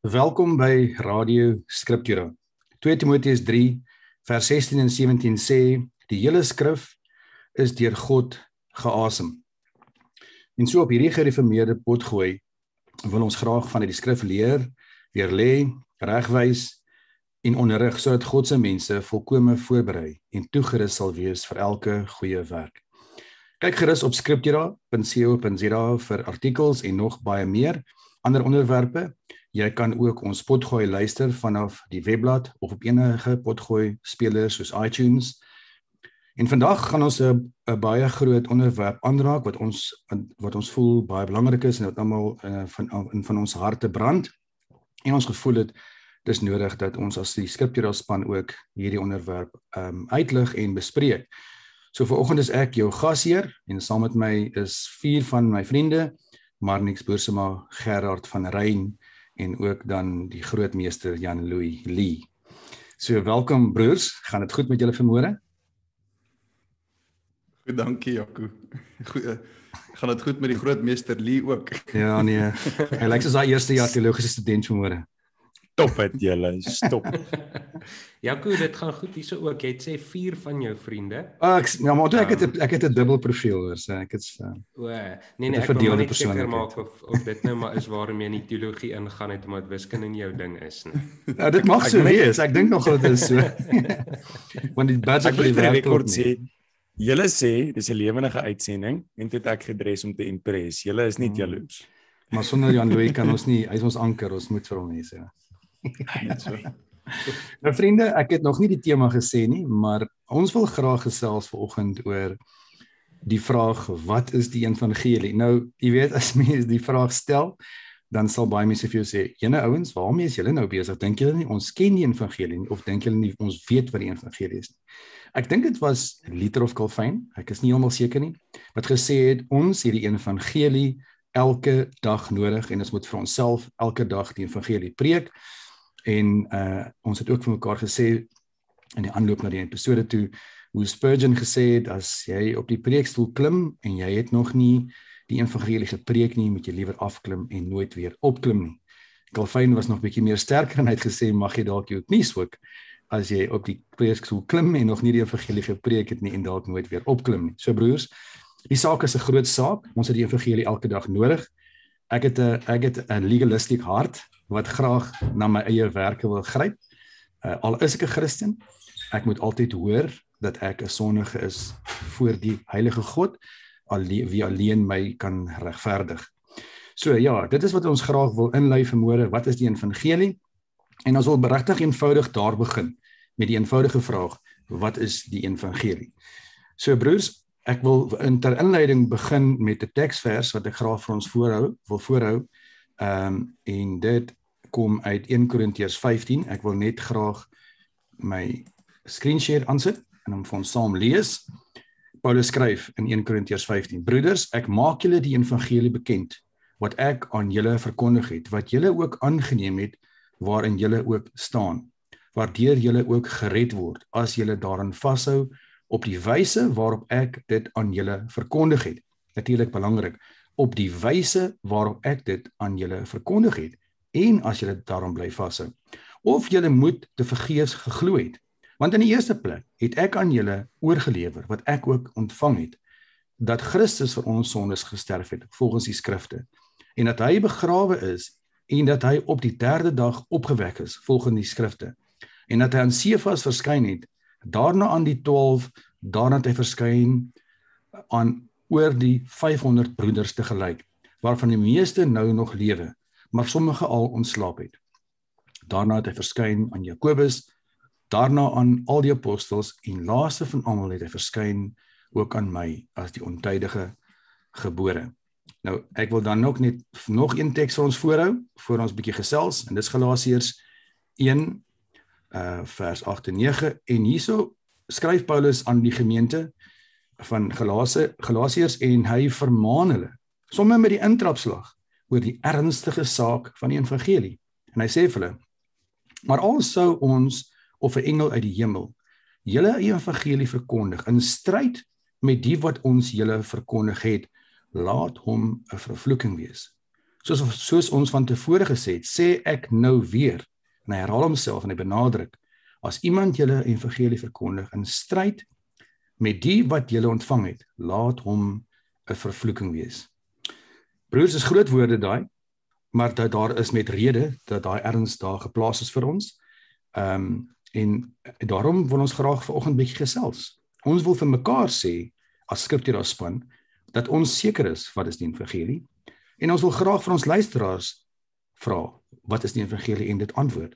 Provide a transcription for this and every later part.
Welkom by Radio Scriptura. 2 Timoteus 3 vers 16 en 17 sê, die hele skrif is deur God geasem. En so op hierdie gereformeerde potgooi wil ons graag vanuit die skrif leer, weerlê, regwys en onderrig sodat God se mense volkome voorberei en toegerus sal wees vir elke goeie werk. Kyk gerus op scriptura.co.za vir artikels en nog baie meer ander onderwerpe. Jy kan ook ons potgooi luister vanaf die webblad of op enige potgooi speler soos iTunes. En vandag gaan ons 'n baie groot onderwerp aanraak wat ons voel baie belangrik is en wat almal van ons harte brand. En ons gevoel het dis nodig dat ons as die Scriptura span ook hierdie onderwerp uitlig en bespreek. So vanoggend is ek jou gasheer en saam met my is 4 van my vriende, Marnix Boersema, Gerard van Rein en ook dan die grootmeester Jan-Louis Lee. So welkom broers, gaan dit goed met julle vanmôre? Goed, dankie Jaco. Gaan dit goed met die grootmeester Lee ook? Ja nee, hy lyk soos daai eerste jaar teologiese student vanmôre. Stop het julle, stop. Jaco, dit gaan goed hierso ook. Jy het sê 4 van jou vriende. Ja, maar ek het 'n dubbel profiel hoor, so ek het nee, ek wil net seker maak of dit nou maar is waarom jy in die teologie ingaan het omdat wiskunde in jou ding is nie. Ja, dit mag so wees. Ek dink nog dit is so. Want die budget vir die rekord sê, julle sê dis 'n lewendige uitsending en dit ek gedres om te impress. Julle is nie jaloers. Maar sonder Jan-Louis kan ons nie, hy is ons anker, ons moet vir hom hê so. Nou vriende, ek het nog nie die tema gesê nie, maar ons wil graag gesels vanoggend oor die vraag, wat is die evangelie? Nou, jy weet, as mense die vraag stel, dan sal baie mense vir jou sê, julle ouens, waarmee is julle nou besig? Dink julle nie, ons ken die evangelie nie, of dink julle nie, ons weet wat die evangelie is nie? Ek dink dit was Luther of Calvin, ek is nie heeltemal seker nie, wat gesê het, ons het die evangelie elke dag nodig, en ons moet vir onsself elke dag die evangelie preek. En ons het ook vir mekaar gesê in die aanloop na die episode toe, hoe Spurgeon gesê het, as jy op die preekstoel klim en jy het nog nie die evangelie gepreek nie, moet jy liewer afklim en nooit weer opklim nie. Calvin was nog bietjie meer sterker en hy het gesê, mag jy dalk jou knies ook, as jy op die preekstoel klim en nog nie die evangelie gepreek het nie en dalk nooit weer opklim nie. So broers, die saak is 'n groot saak, ons het die evangelie elke dag nodig. Ek het 'n legalistic hart, wat graag na my eie werke wil gryp. Al is ek 'n Christen, ek moet altyd hoor dat ek 'n sondige is voor die heilige God, wie alleen my kan regverdig. So ja, dit is wat ons graag wil inlei vanmôre, wat is die evangelie? En ons wil regtig eenvoudig daar begin, met die eenvoudige vraag, wat is die evangelie? So broers, ek wil ter inleiding begin met 'n teksvers wat ek graag vir ons wil voorhou. En dit kom uit 1 Korintiërs 15. Ek wil net graag my screenshare aansit en hom vir ons saam lees. Paulus skryf in 1 Korintiërs 15: Broeders, ek maak julle die evangelie bekend, wat ek aan julle verkondig het, wat julle ook aangeneem het, waarin julle ook staan, waardeur julle ook gered word, as julle daarin vashou, op die wyse waarop ek dit aan julle verkondig het. Natuurlik belangrik, op die wyse waarop ek dit aan julle verkondig het, en as julle daarom bly vashou. Of julle moet te vergeefs geglo het, want in die eerste plek het ek aan julle oorgelewer, wat ek ook ontvang het, dat Christus vir ons sondes gesterf het, volgens die skrifte, en dat hy begrawe is, en dat hy op die 3de dag opgewek is, volgens die skrifte, en dat hy aan Sefas verskyn het, daarna aan die 12, daarna het hy verskyn aan oor die 500 broeders tegelyk, waarvan die meeste nou nog lewe, maar sommige al ontslaap het. Daarna het hy verskyn aan Jakobus, daarna aan al die apostels, en laaste van almal het hy verskyn ook aan my, as die ontydige gebore. Nou, ek wil dan ook net nog een teks vir ons voorhou, voor ons bietjie gesels, en dis Galasiërs 1, vers 8 en 9, en hierso skryf Paulus aan die gemeente van Galasiërs en hy vermaan hulle, sommer met die intrapslag, oor die ernstige saak van die evangelie. En hy sê vir hulle, maar al sou ons, of 'n engel uit die hemel, julle evangelie verkondig, in stryd met die wat ons julle verkondig het, laat hom 'n vervloeking wees. Soos ons van tevore gesê het, sê ek nou weer, en hy herhaal homself en hy benadruk, as iemand julle evangelie verkondig in stryd met die wat julle ontvang het, laat hom 'n vervloeking wees. Broers, is groot woorde daai, maar daar is met rede dat daai erns daar geplaas is vir ons. En daarom wil ons graag vanoggend bietjie gesels. Ons wil vir mekaar sê, as Skriptura span, dat ons seker is wat is die evangelie, en ons wil graag vir ons luisteraars vra, wat is die evangelie, en dit antwoord.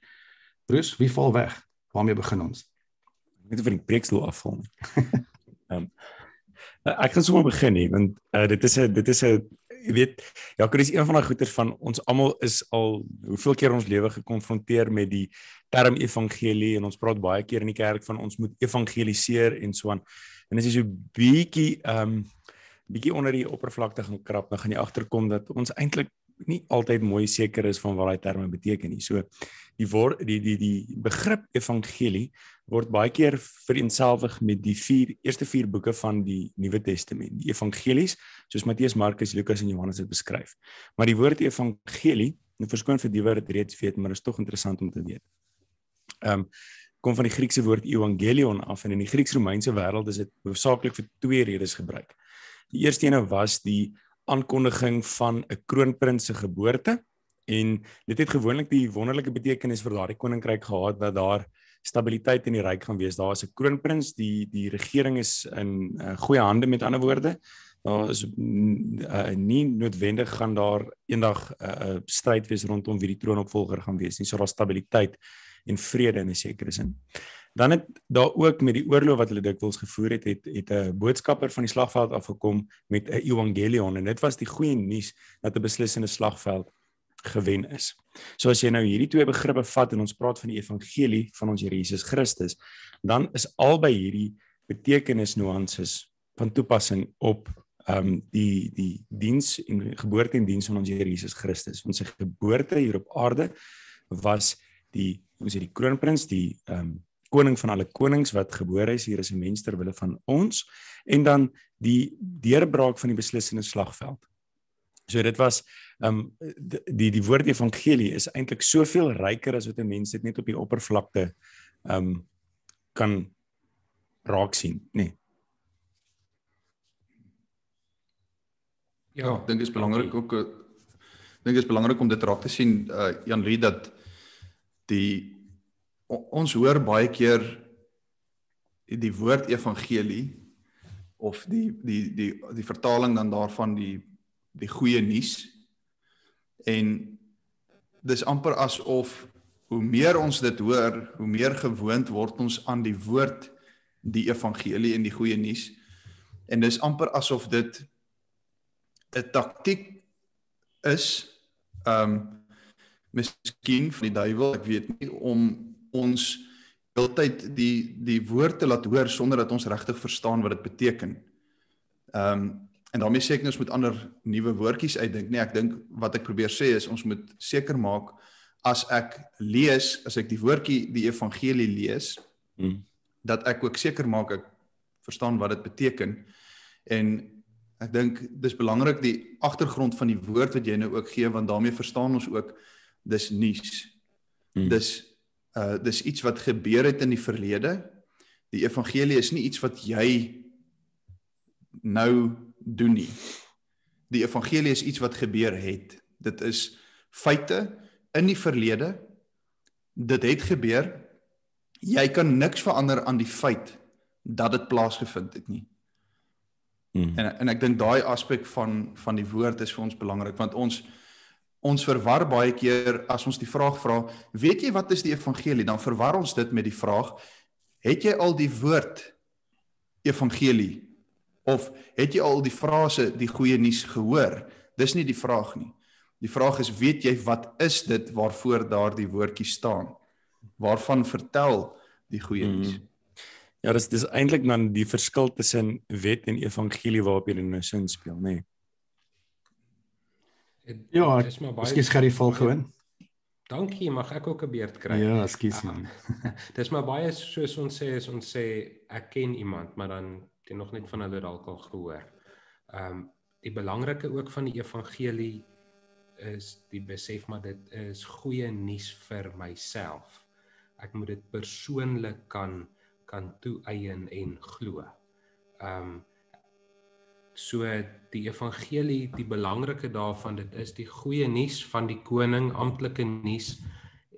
Bruce, wie val weg? Waarmee begin ons? Ek moet vir die preekstoel afval. Ek gaan sommer begin nie, want dit is 'n jy weet, Jaco, dis een van die goeters van ons almal is al hoeveel keer ons lewe gekonfronteer met die term evangelie, en ons praat baie keer in die kerk van ons moet evangeliseer en so aan. En as jy so bietjie onder die oppervlakte gaan krap, dan gaan jy agterkom dat ons eintlik nie altyd mooi seker is van wat daai terme beteken nie. So die begrip evangelie word baie keer vereenselwig met die eerste vier boeke van die Nuwe Testament, die evangelies, soos Matteus, Markus, Lukas en Johannes dit beskryf. Maar die woord evangelie, en verskoon vir die wat dit reeds weet, maar is tog interessant om te weet. Kom van die Griekse woord evangelion af, en in die Grieks-Romeinse wêreld is dit hoofsaaklik vir twee redes gebruik. Die eerste ene was die aankondiging van 'n kroonprins se geboorte, en dit het gewoonlik die wonderlike betekenis vir daardie koninkryk gehad dat daar stabiliteit in die ryk gaan wees. Daar is 'n kroonprins, die regering is in goeie hande, met ander woorde. Daar is nie noodwendig gaan daar eendag 'n stryd wees rondom wie die troonopvolger gaan wees nie. So daar stabiliteit en vrede in 'n sekere sin. Dan het daar ook met die oorlog wat hulle dikwels gevoer het 'n boodskapper van die slagveld afgekom met 'n evangelion, en dit was die goeie nuus dat 'n beslissende slagveld gewen is. So as jy nou hierdie twee begrippe vat en ons praat van die evangelie van ons Here Jesus Christus, dan is albei hierdie betekenisnuances van toepassing op die diens en geboorte en diens van ons Here Jesus Christus. Ons geboorte hier op aarde was die kroonprins, die koning van alle konings wat gebore is hier as 'n mens ter wille van ons, en dan die deurbraak van die beslissende slagveld. So dit was die woord evangelie is eintlik soveel ryker as wat 'n mens dit net op die oppervlakte kan raak sien, nee. Ja, ek dink dit is belangrik ook om dit raak te sien, Jan-Lie, dat ons hoor baie keer die woord evangelie of die vertaling dan daarvan die goeie nuus, en dis amper asof hoe meer ons dit hoor, hoe meer gewoond word ons aan die woord die evangelie en die goeie nuus, en dis amper asof dit 'n taktiek is, miskien van die duiwel, ek weet nie, om ons heeltyd die woord te laat hoor sonder dat ons regtig verstaan wat dit beteken. En daarmee sê ek nou ons moet ander nuwe woordjies uitdink. Nee, ek dink wat ek probeer sê is ons moet seker maak as ek die woordjie die evangelie lees, dat ek ook seker maak ek verstaan wat dit beteken. En ek dink dis belangrik die agtergrond van die woord wat jy nou ook gee, want daarmee verstaan ons ook dis nuus. Dis iets wat gebeur het in die verlede. Die evangelie is nie iets wat jy nou doen nie. Die evangelie is iets wat gebeur het. Dit is feite in die verlede. Dit het gebeur. Jy kan niks verander aan die feit dat dit plaasgevind het nie. En ek dink daai aspek van die woord is vir ons belangrik, want ons verwar baie keer as ons die vraag vra, weet jy wat is die evangelie? Dan verwar ons dit met die vraag, het jy al die woord evangelie? Of het jy al die frase die goeie nuus gehoor? Dis nie die vraag nie. Die vraag is, weet jy wat is dit waarvoor daar die woordjie staan? Waarvan vertel die goeie nuus? Ja, dis eintlik dan die verskil tussen wet en evangelie waarop jy nou sin speel, nê? Nee. Ja, ekskuus Gerry val gewoon. Dankie, mag ek ook 'n beurt kry? Ja, ekskuus man. Dis maar baie soos ons sê ek ken iemand, maar dan het nog net van hulle dalk al gehoor. Die belangrike ook van die evangelie is die besef, maar dit is goeie nuus vir myself. Ek moet dit persoonlik kan toeëien en glo. So die evangelie, die belangrike daarvan, dit is die goeie nuus van die koning, amptelike nuus,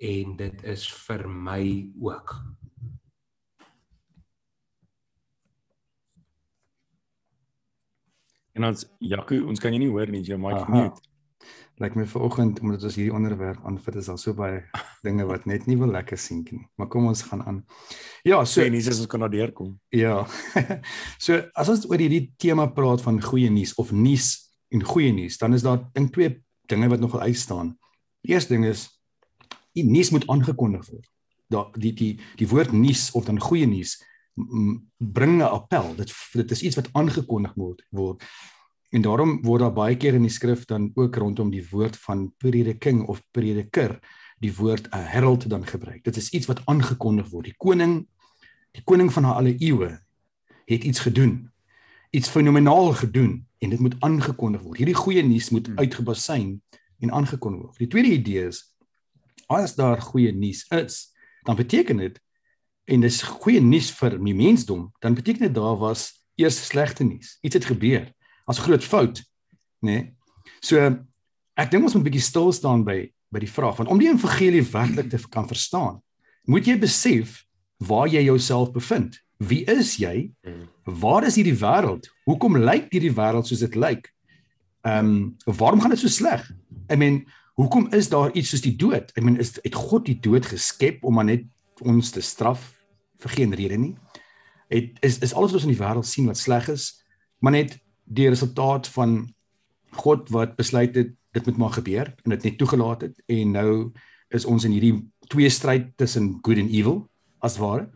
en dit is vir my ook. En ons, Jaco, ons kan jy nie hoor nie, jy maak mute. Lyk my vanoggend, omdat ons hierdie onderwerp aanvat, is al so baie dinge wat net nie wil lekker sink nie. Maar kom ons gaan aan. Ja, so en Jesus ons kan daardeur kom. Ja. So as ons oor hierdie tema praat van goeie nuus of nuus en goeie nuus, dan is daar dink twee dinge wat nogal uitstaan. Die eerste ding is die nuus moet aangekondig word. Die woord nuus of dan goeie nuus bring 'n appel. Dit is iets wat aangekondig word. En daarom word daar baie keer in die skrif dan ook rondom die woord van prediking of prediker, die woord 'n herald dan gebruik. Dit is iets wat aangekondig word. Die koning van alle eeue het iets gedoen. Iets fenomenaal gedoen en dit moet aangekondig word. Hierdie goeie nuus moet uitgebasyn en aangekondig word. Die tweede idee is as daar goeie nuus is, dan beteken dit en dis goeie nuus vir die mensdom, dan beteken dit daar was eers slegte nuus. Iets het gebeur. As groot fout, né? So ek dink ons moet 'n bietjie stil staan by die vraag van om die evangelie werklik te kan verstaan, moet jy besef waar jy jouself bevind. Wie is jy? Waar is hierdie wêreld? Hoekom lyk hierdie wêreld soos dit lyk? Waarom gaan dit so sleg? Hoekom is daar iets soos die dood? Het God die dood geskep om maar net ons te straf vir geen rede nie? Is alles wat ons in die wêreld sien wat sleg is, maar net die resultaat van God wat besluit het, dit moet maar gebeur, en dit net toegelaat het, en nou is ons in hierdie tweestryd tussen good and evil, as ware.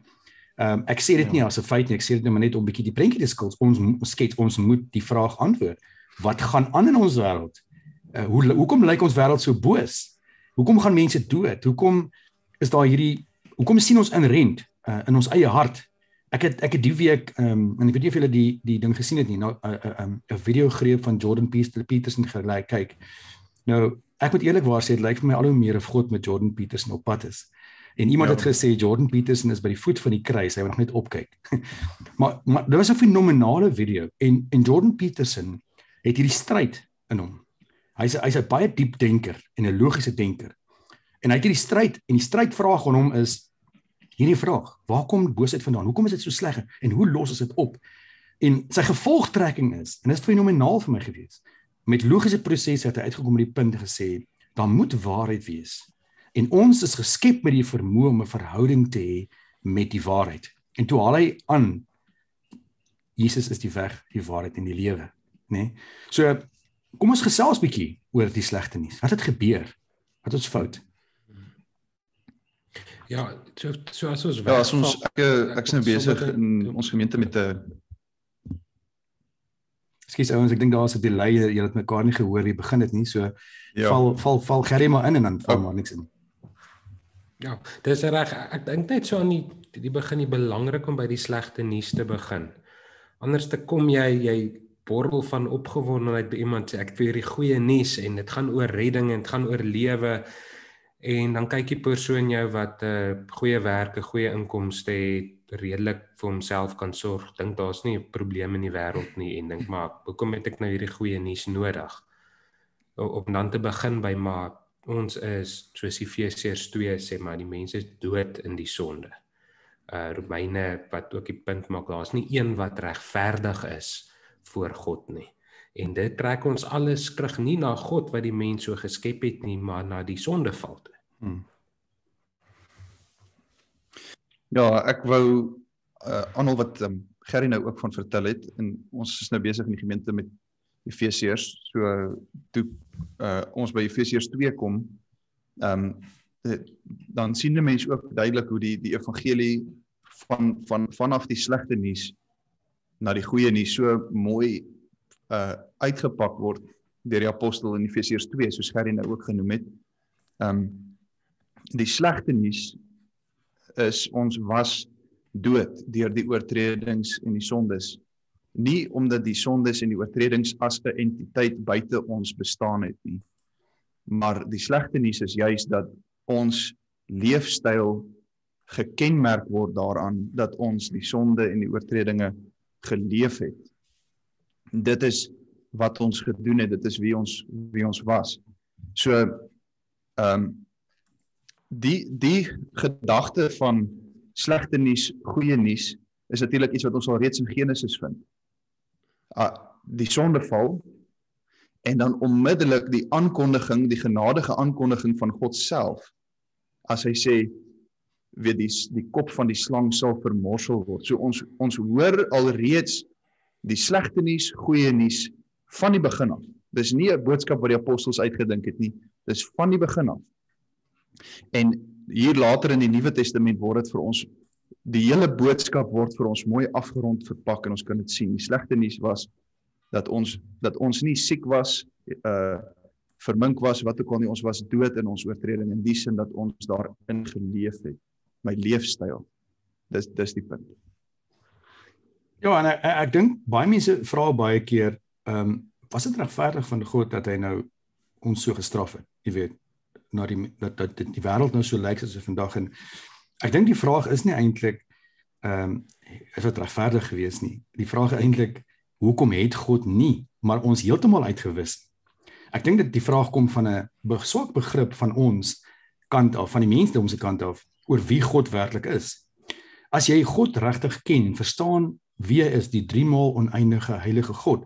Ek sê dit nie as 'n feit nie, ek sê dit net om 'n bietjie die prentjie te skets, ons moet die vraag antwoord. Wat gaan aan in ons wêreld? Hoekom lyk ons wêreld so boos? Hoekom gaan mense dood? Hoekom sien ons inrent in ons eie hart? Ek het die week, en ek weet nie of julle die ding gesien het nie, nou 'n video greep van Jordan Peterson kyk. Nou, ek moet eerlikwaar sê, dit lyk vir my al hoe meer of God met Jordan Peterson op pad is. En iemand het gesê, Jordan Peterson is by die voet van die kruis, hy wil nog net opkyk. maar dit was 'n fenomenale video, en Jordan Peterson het hierdie stryd in hom. Hy's 'n baie diep denker, en 'n logiese denker. En hy het hierdie stryd, en die strydvraag aan hom is, hierdie vraag, waar kom boosheid vandaan? Hoekom is dit so sleg? En hoe los ons dit op? En sy gevolgtrekking is, en dit is fenomenaal vir my gewees, met logiese prosesse het hy uitgekom met die punt gesê, daar moet waarheid wees. En ons is geskep met die vermoë om 'n verhouding te hê met die waarheid. En toe haal hy aan, Jesus is die weg, die waarheid en die lewe, né? So, kom ons gesels bietjie oor die slegte nuus. Wat het gebeur? Wat is fout? Ja, so as ons ek is nou besig in ons gemeente met 'n Ekskuus ouens, ek dink daar is 'n delay, julle het mekaar nie gehoor nie, begin dit nie, so val Gerry maar in en dan val maar niks in. Ja, dis reg. Ek dink net so aan die begin, die belangrik om by die slegte nuus te begin. Anders te kom jy borrel van opgewondenheid by iemand sê ek het vir die goeie nuus en dit gaan oor redding en dit gaan oor lewe. En dan kyk die persoon jou wat goeie werk, 'n goeie inkomste het, redelik vir homself kan sorg. Dink daar's nie 'n probleem in die wêreld nie en dink maar hoekom het ek nou hierdie goeie nuus nodig? Om dan te begin by maar ons is soos Efesiërs 2 sê maar die mense is dood in die sonde. Romeine wat ook die punt maak, daar's nie een wat regverdig is voor God nie. En dit trek ons alles terug nie na God wat die mens so geskep het nie, maar na die sondeval toe. Ja, ek wou aanhaal wat Gerry nou ook van vertel het, en ons is nou besig in die gemeente met Efesiërs, so toe ons by Efesiërs 2 kom, dan sien die mens ook duidelik hoe die evangelie vanaf die slegte nuus na die goeie nuus so mooi uitgepak word deur die apostel in Efesiërs 2, soos Gerry nou ook genoem het. Die slegte nuus is ons was dood deur die oortredings en die sondes. Nie omdat die sondes en die oortredings as 'n entiteit buite ons bestaan het nie, maar die slegte nuus is juis dat ons leefstyl gekenmerk word daaraan dat ons die sonde en die oortredinge geleef het. Dit is wat ons gedoen het, dit is wie ons was. So, die gedagte van slegte nuus, goeie nuus, is natuurlik iets wat ons al reeds in Genesis vind. Die sondeval, en dan onmiddellik die aankondiging, die genadige aankondiging van God self, as hy sê, weet die kop van die slang sal vermorsel word. So ons hoor alreeds die slegte nuus, goeie nuus, van die begin af. Dis nie 'n boodskap wat die apostels uitgedink het nie, dis van die begin af. En hier later in die Nuwe Testament word dit vir ons, die hele boodskap word vir ons mooi afgerond verpak en ons kan dit sien. Die slegte nuus was dat ons nie siek was, vermink was, wat ook al nie, ons was dood in ons oortreding, in die sin dat ons daarin geleef het. My leefstyl, dis die punt. Ja, en ek dink baie mense vra baie keer, was dit regverdig van God dat hy nou ons so gestraf het, jy weet, dat die wêreld nou so lyk soos dit vandag, en ek dink die vraag is nie eintlik, is dit regverdig gewees nie, die vraag is eintlik, hoekom het God nie, maar ons heeltemal uitgewis? Ek dink dat die vraag kom van 'n swak begrip van ons kant af, van die mensdom se kant af, oor wie God werklik is. As jy God regtig ken en verstaan wie hy is, die driemaal oneindige heilige God,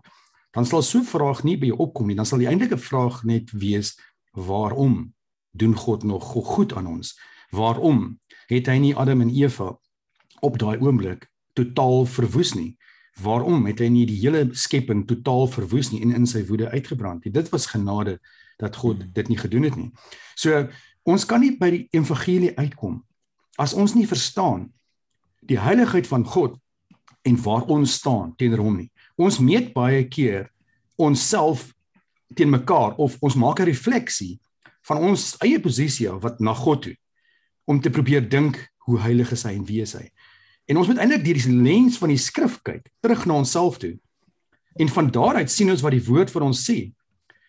dan sal so 'n vraag nie by jou opkom nie, dan sal die eintlike vraag net wees, waarom doen God nog goed aan ons? Waarom het hy nie Adam en Eva op daai oomblik totaal verwoes nie? Waarom het hy nie die hele skepping totaal verwoes nie en in sy woede uitgebrand nie? Dit was genade dat God dit nie gedoen het nie. So, ons kan nie by die evangelie uitkom as ons nie verstaan die heiligheid van God en waar ons staan teenoor hom nie. Ons meet baie keer onsself teen mekaar, of ons maak 'n refleksie van ons eie posisie wat na God toe, om te probeer dink hoe heilig is hy en wie is hy. En ons moet eintlik deur die lens van die skrif kyk, terug na onsself toe. En van daaruit sien ons wat die woord vir ons sê.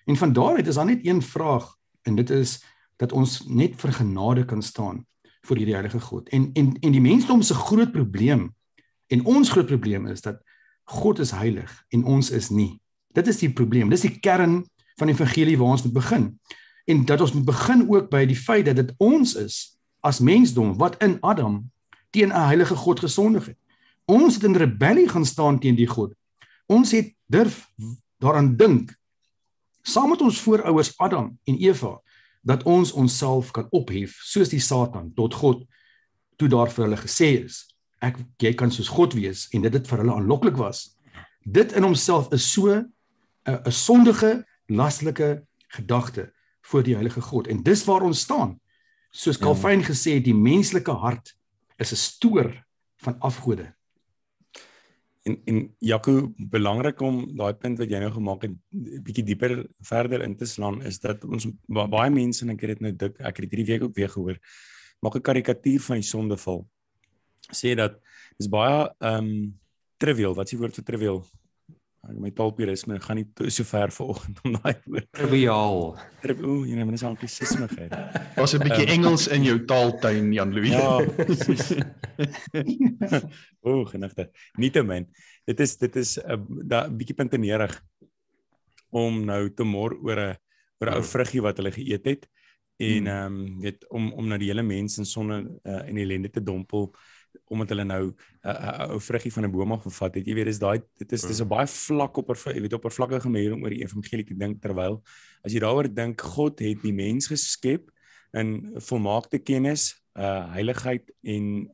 En van daaruit is daar net een vraag, en dit is dat ons net vir genade kan staan voor hierdie heilige God. En die mensdom se groot probleem, en ons groot probleem is dat God is heilig en ons is nie. Dit is die probleem, dit is die kern van die evangelie waar ons moet begin. En dat ons moet begin ook by die feit dat dit ons is, as mensdom, wat in Adam teen 'n heilige God gesondig het. Ons het in rebellie gaan staan teen die God. Ons het durf daaraan dink, saam met ons voorouers Adam en Eva, dat ons onsself kan ophef, soos die Satan, tot God, toe daar vir hulle gesê is, jy kan soos God wees, en dit vir hulle aanloklik was. Dit in homself is so 'n sondige, lastelike gedagte voor die heilige God, en dis waar ons staan. Soos Calvin gesê het, die menslike hart is 'n stoor van afgode. En Jaco, belangrik om daai punt wat jy nou gemaak het, 'n bietjie dieper verder in te slaan, is dat ons baie mense, en ek het dit nou ek het hierdie week ook weer gehoor, maak 'n karikatuur van die sondeval. Sê dat dis baie trivial, wat is die woord vir trivial? My taalpurisme gaan nie so ver vanoggend om daai woord. Triviaal. Jy neem net 'n anglisisme gehad. Was 'n bietjie Engels in jou taaltuin, Jan-Louis. Ja, presies. Genigte. Nietemin, dit is 'n bietjie puntenerig om nou te mor oor 'n ou vruggie wat hulle geëet het en weet om nou die hele mens in sonde en ellende te dompel, omdat hulle nou 'n ou vruggie van 'n boom af gevat het. Jy weet, dis 'n baie vlak oppervlakkige manier om oor die evangelie te dink, terwyl as jy daaroor dink, God het die mens geskep in volmaakte kennis, heiligheid en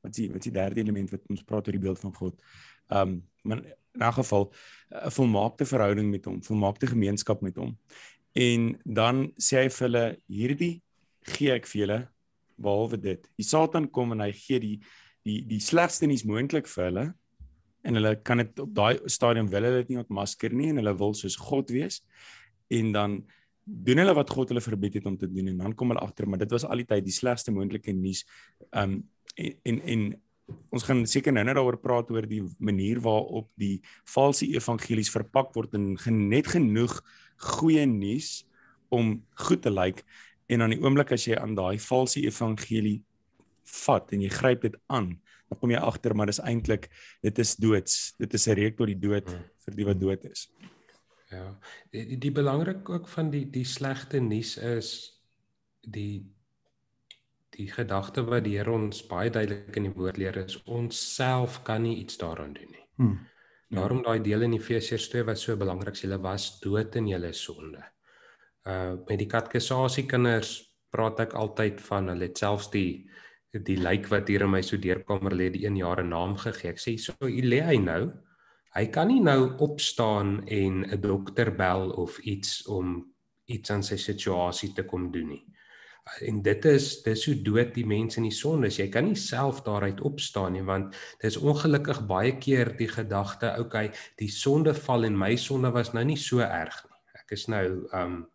wat is die derde element wat ons praat oor die beeld van God. Maar in 'n geval 'n volmaakte verhouding met hom, volmaakte gemeenskap met hom. En dan sê hy vir hulle, hierdie gee ek vir julle, behalwe dit. Die Satan kom en hy gee die slegste nuus moontlik vir hulle, en hulle kan dit op daai stadium wil hulle dit nie ontmasker nie, en hulle wil soos God wees, en dan doen hulle wat God hulle verbied het om te doen, en dan kom hulle agter, maar dit was al die tyd die slegste moontlike nuus. En ons gaan seker nou daaroor praat oor die manier waarop die valse evangelies verpak word, en net genoeg goeie nuus om goed te lyk, en aan die oomblik as jy aan daai valse evangelie vat en jy gryp dit aan, dan kom jy agter, maar dis eintlik, dit is doods, dit is 'n reuk tot die dood vir die wat dood is. Ja, die belangrik ook van die slegte nuus is die gedagte wat die Here ons baie duidelik in die woord leer is, ons self kan nie iets daaraan doen nie. Daarom daai deel in Efesiërs 2 wat so belangrik is, julle was dood in julle sonde. Met die katekisasie kinders praat ek altyd van, hulle het selfs die lijk wat hier in my studeerkamer lê, die 1 jaar 'n naam gegee. Ek sê, so lê hy nou, hy kan nie nou opstaan en 'n dokter bel of iets om iets aan sy situasie te kom doen nie. En dit is hoe dood die mens in die sonde is. Jy kan nie self daaruit opstaan nie, want dit is ongelukkig baie keer die gedagte, okay, die sondeval en my sonde was nou nie so erg nie. Ek is nou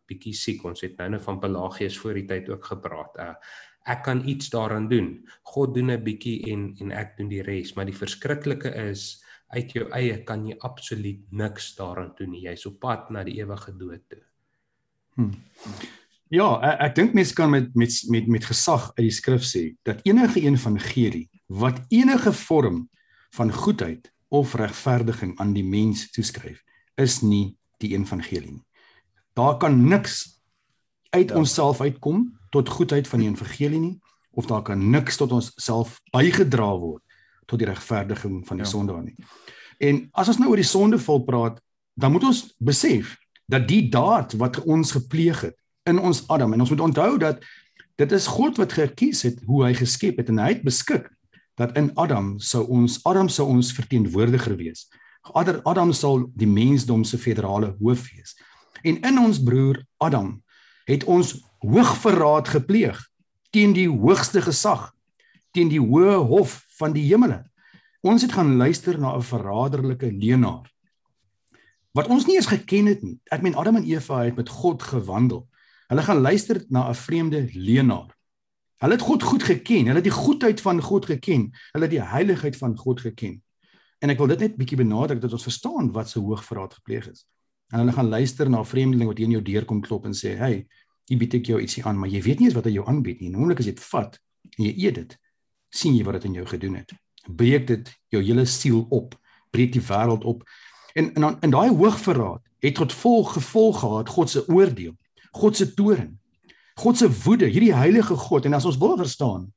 bietjie siek, ons het nou van Pelagius voor die tyd ook gepraat. Ek kan iets daaraan doen. God doen 'n bietjie en ek doen die res, maar die verskriklike is, uit jou eie kan jy absoluut niks daaraan doen nie. Jy's op pad na die ewige dood toe. Ja, ek dink mense kan met gesag uit die skrif sê, dat enige evangelie, wat enige vorm van goedheid of regverdiging aan die mens toeskryf, is nie die evangelie nie. Daar kan niks uit onsself uitkom tot goedheid van die evangelie nie, of daar kan niks tot ons self bygedra word tot die regverdiging van die sondaar nie. En as ons nou oor die sondeval praat, dan moet ons besef dat die daad wat ons gepleeg het in ons Adam, en ons moet onthou dat dit is God wat gekies het hoe hy geskep het, en hy het beskik dat in Adam sou ons verteenwoordiger wees. Adam sal die mensdom se federale hoof wees. En in ons broer Adam het ons hoogverraad gepleeg teen die hoogste gesag, teen die hoë hof van die hemele. Ons het gaan luister na 'n verraderlike leenaar, wat ons nie eens geken het nie. Ek meen, Adam en Eva het met God gewandel. Hulle gaan luister na 'n vreemde leenaar. Hulle het God goed geken, hulle het die goedheid van God geken, hulle het die heiligheid van God geken. En ek wil dit net bietjie benadruk, dat ons verstaan wat so hoogverraad gepleeg is. En hulle gaan luister na 'n vreemdeling wat hier in jou deur kom klop en sê, hey, hier bied ek jou ietsie aan, maar jy weet nie eens wat hy jou aanbied nie. Naamlik as jy dit vat en jy eet dit, sien jy wat dit in jou gedoen het. Breek dit jou hele siel op, breek die wêreld op. En daai hoogverraad het tot gevolg gehad God se oordeel, God se toorn, God se woede, hierdie heilige God. En as ons wil verstaan,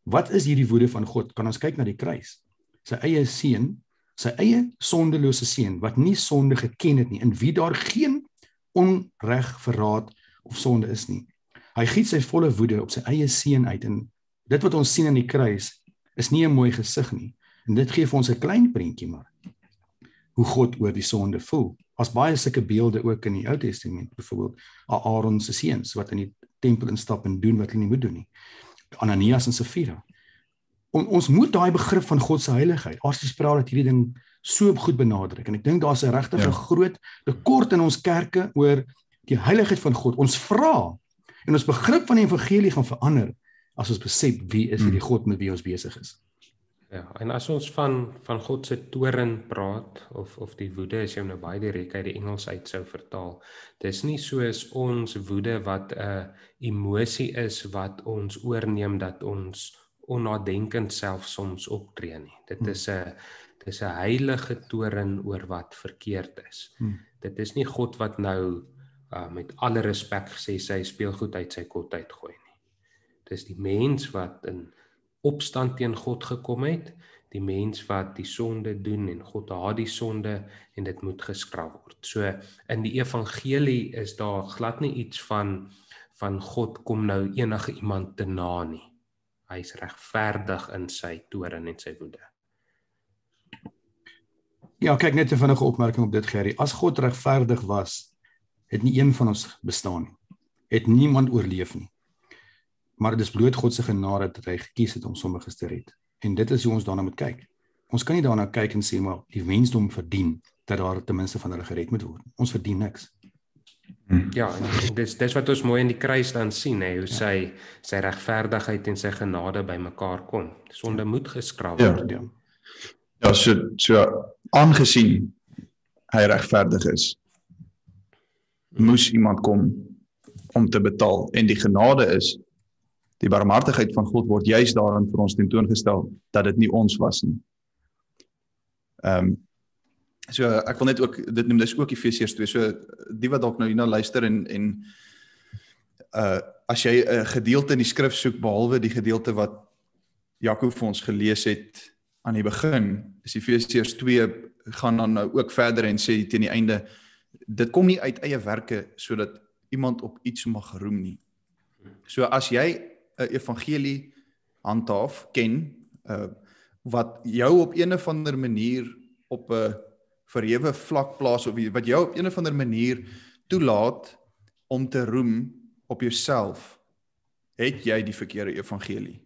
wat is hierdie woede van God? Kan ons kyk na die kruis. Sy eie seun, sy eie sondelose seun, wat nie sonde geken het nie, in wie daar geen onreg, verraad of sonde is nie. Hy giet sy volle woede op sy eie seun uit, en dit wat ons sien in die kruis is nie 'n mooi gesig nie. En dit gee vir ons 'n klein prentjie maar hoe God oor die sonde voel. As baie sulke beelde ook in die Ou Testament, byvoorbeeld Aaron se seuns wat in die tempel instap en doen wat hulle nie moet doen nie. Ananias en Safira. Ons moet daai begrip van God se heiligheid, as jy spraak dat hierdie ding so goed benadruk, en ek dink daar's 'n regtig 'n groot tekort in ons kerke oor die heiligheid van God. Ons vra en ons begrip van die evangelie gaan verander as ons besef wie is hierdie God met wie ons besig is. Ja, en as ons van God se toorn praat, of die woede, as jy nou baie direk uit die Engels uit sou vertaal, dis nie soos ons woede wat 'n emosie is wat ons oorneem dat ons onnadenkend self soms optree nie. Dit is 'n heilige toorn oor wat verkeerd is. Dit is nie God wat nou met alle respek gesê sy speelgoed uit sy kot uitgooi nie. Dit is die mens wat in opstand teen God gekom het, die mens wat die sonde doen en God haat die sonde en dit moet geskraap word. So in die evangelie is daar glad nie iets van God kom nou enige iemand te na nie. Hy is regverdig in sy toorn en sy woede. Ja, kyk, net 'n vinnige opmerking op dit, Gerry. As God regverdig was, het nie een van ons bestaan nie. Het niemand oorleef nie. Maar dit is bloot God se genade dat hy gekies het om sommiges te red. En dit is hoe ons daarna moet kyk. Ons kan nie daarna kyk en sê, maar die mensdom verdien dat daar ten minste van hulle gered moet word. Ons verdien niks. Ja, en dis wat ons mooi in die kruis dan sien, hoe sy regverdigheid en sy genade bymekaar kom. Sonde moet geskraap word. Ja, so aangesien hy regverdig is, moes iemand kom om te betaal. En die genade is, die barmhartigheid van God word juist daarin vir ons tentoongestel, dat dit nie ons was nie. So ek wil net ook, dit noem dis ook Efesiërs 2, so die wat dalk nou hierna luister en as jy 'n gedeelte in die skrif soek, behalwe die gedeelte wat Jaco vir ons gelees het aan die begin, is Efesiërs 2 gaan dan nou ook verder en sê teen die einde, dit kom nie uit eie werke sodat iemand op iets mag roem nie. So as jy 'n evangelie handhaaf, ken, wat jou op een of ander manier op 'n verhewe vlak plaas, of wat jou op een of ander manier toelaat om te roem op jouself, het jy die verkeerde evangelie.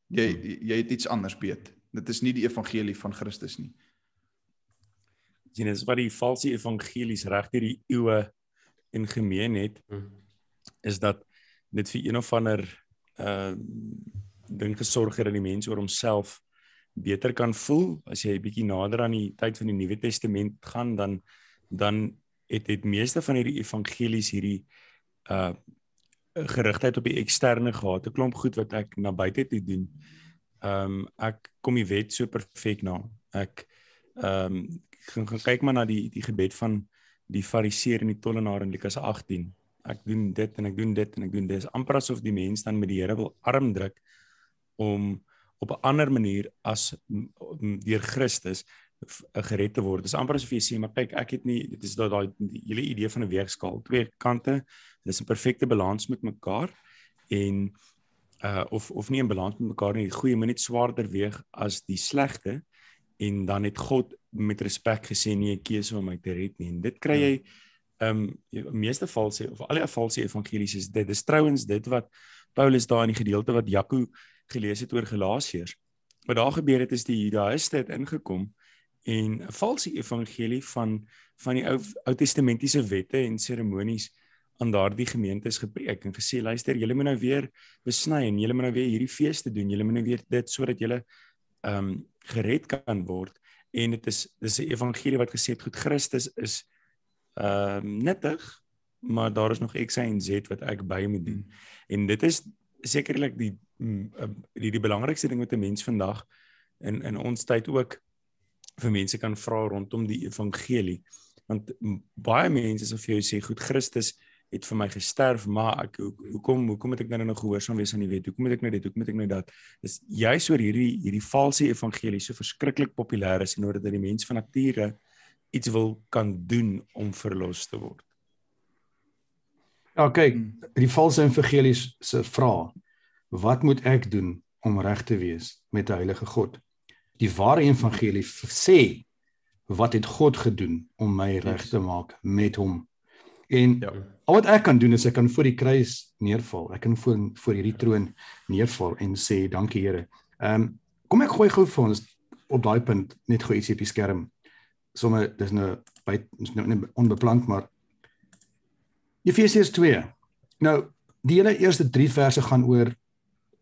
Jy het iets anders beet. Dit is nie die evangelie van Christus nie. Dit is wat die valse evangelies reg deur die eeue en gemeen het, is dat dit vir een of ander ding gesorg het dat die mens oor homself beter kan voel. As jy 'n bietjie nader aan die tyd van die Nuwe Testament gaan, dan het meeste van hierdie evangelies hierdie gerigtheid op die eksterne gehad, 'n klomp goed wat ek na buite toe doen. Ek kom die wet so perfek na. Ek gaan kyk maar na die gebed van die fariseer en die tollenaar in Lukas 18. Ek doen dit en ek doen dit en ek doen dit. Dit is amper asof die mens dan met die Here wil arm druk om op 'n ander manier as deur Christus gered te word. Dit is amper asof jy sê, maar kyk, ek het nie, dit is daai hele idee van 'n weegskaal, twee kante, dit is 'n perfekte balans met mekaar en of nie 'n balans met mekaar nie, die goeie moet net swaarder weeg as die slegte, en dan het God met respek gesê nie 'n keuse om my te red nie. En dit kry jy meeste valse of alle valse evangelies is dit. Dis trouens dit wat Paulus daar in die gedeelte wat Jaco gelees het oor Galasiërs. Wat daar gebeur het is die Judaïste het ingekom en 'n valse evangelie van die Ou Testamentiese wette en seremonies aan daardie gemeentes gepreek en gesê, luister, julle moet nou weer besny en julle moet nou weer hierdie feeste doen, julle moet nou weer dit sodat julle gered kan word. En dis 'n evangelie wat gesê het, goed, Christus is nuttig, maar daar is nog X, Y en Z wat ek by moet doen. En dit is sekerlik die belangrikste ding wat 'n mens vandag in ons tyd ook vir mense kan vra rondom die evangelie. Want baie mense sal vir jou sê, goed, Christus het vir my gesterf, maar hoekom moet ek nou nog gehoorsaam wees aan die wet? Hoekom moet ek nou dit? Hoekom moet ek nou dat? Dis juist oor hierdie valse evangelie so verskriklik populêr is en oor dat die mens van nature iets wil kan doen om verlos te word. Ja, kyk, die valse evangelies se vraag, wat moet ek doen om reg te wees met die heilige God? Die ware evangelie sê, wat het God gedoen om my reg te maak met hom? En al wat ek kan doen is, ek kan voor die kruis neerval, ek kan voor hierdie troon neerval en sê, dankie Here. Kom ek gooi gou vir ons op daai punt, net gou ietsie op die skerm. Somme, dis nou onbeplant, maar Efesiërs 2. Nou, die hele eerste 3 verse gaan oor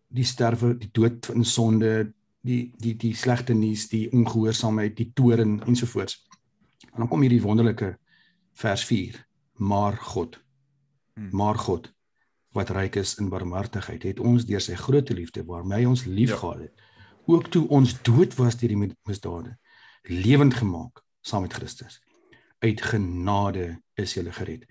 die sterwe, die dood in sonde, die slegte nuus, die ongehoorsaamheid, die toorn ensovoorts. En dan kom hierdie wonderlike vers 4. Maar God, wat ryk is in barmhartigheid, het ons deur sy groot liefde, waarmee hy ons liefgehad het, ook toe ons dood was deur die misdade, lewend gemaak saam met Christus. Uit genade is julle gered.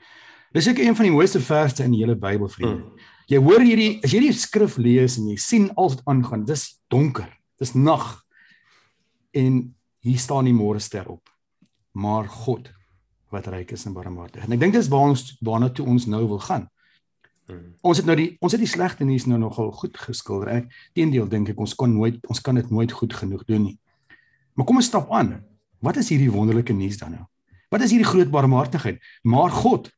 Dis ek een van die mooiste verse in die hele Bybel, vriende. Jy hoor as jy die skrif lees en jy sien alles wat aangaan, dis donker, dis nag. En hier staan die môrester op. Maar God, wat ryk is in barmhartigheid. En ek dink dis waarna toe ons nou wil gaan. Ons het die slegte nuus nou nogal goed geskilder. Teendeel dink ek, ons kan dit nooit goed genoeg doen nie. Maar kom ons stap aan. Wat is hierdie wonderlike nuus dan nou? Wat is hierdie groot barmhartigheid? Maar God,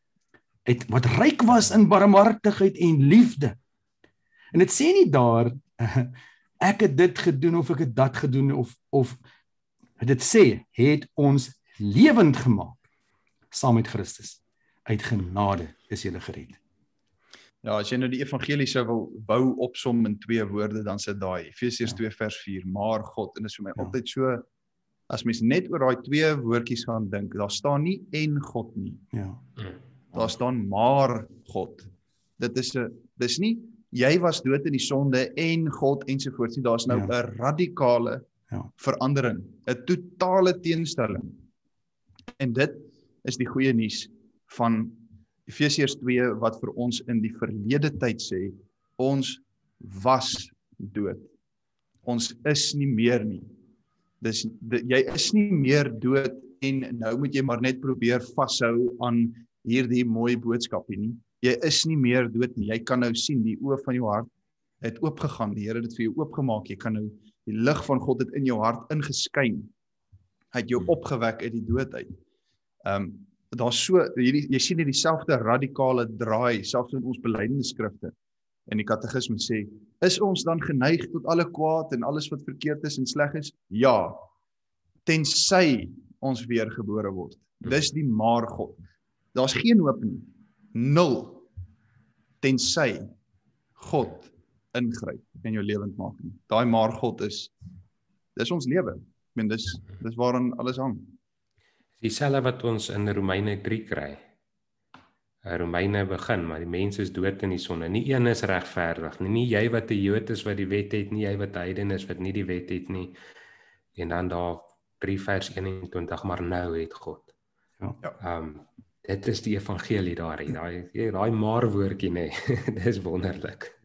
wat ryk was in barmhartigheid en liefde. En dit sê nie daar, ek het dit gedoen of ek het dat gedoen of dit sê, het ons lewend gemaak saam met Christus. Uit genade is julle gered. Ja, as jy nou die evangelie sou wil bou opsom in 2 woorde, dan sit daai Efesiërs 2 vers 4, maar God, en dit is vir my altyd so, as mens net oor daai 2 woordjies gaan dink, daar staan nie en God nie. Daar staan maar God. Dis nie jy was dood in die sonde en God ensovoorts nie. Daar's nou 'n radikale verandering, 'n totale teenstelling. En dit is die goeie nuus van Efesiërs 2 wat vir ons in die verlede tyd sê, ons was dood. Ons is nie meer nie. Jy is nie meer dood en nou moet jy maar net probeer vashou aan hierdie mooi boodskapie nie. Jy is nie meer dood nie. Jy kan nou sien, die oë van jou hart het oopgegaan. Die Here het dit vir jou oopgemaak. Jy kan nou, die lig van God het in jou hart ingeskyn. Hy het jou opgewek uit die dood uit. Daar's so, jy sien hier dieselfde radikale draai, selfs in ons belydenisskrifte. En die katekisme sê, is ons dan geneig tot alle kwaad en alles wat verkeerd is en sleg is? Ja, tensy ons weer gebore word. Dis die maar God. Daar's geen hoop nie. 0. Tensy God ingryp en jou lewend maak nie. Daai maar God dis ons lewe. Ek meen dis waaraan alles hang. Dieselfde wat ons in Romeine 3 kry. Romeine begin, maar die mens is dood in die sonde. Nie een is regverdig nie. Nie jy wat 'n Jood is wat die wet het, nie jy wat 'n heiden is wat nie die wet het nie. En dan daar 3 vers 21, maar nou het God. Dit is die evangelie daai maar woordjie nê. Dis wonderlik.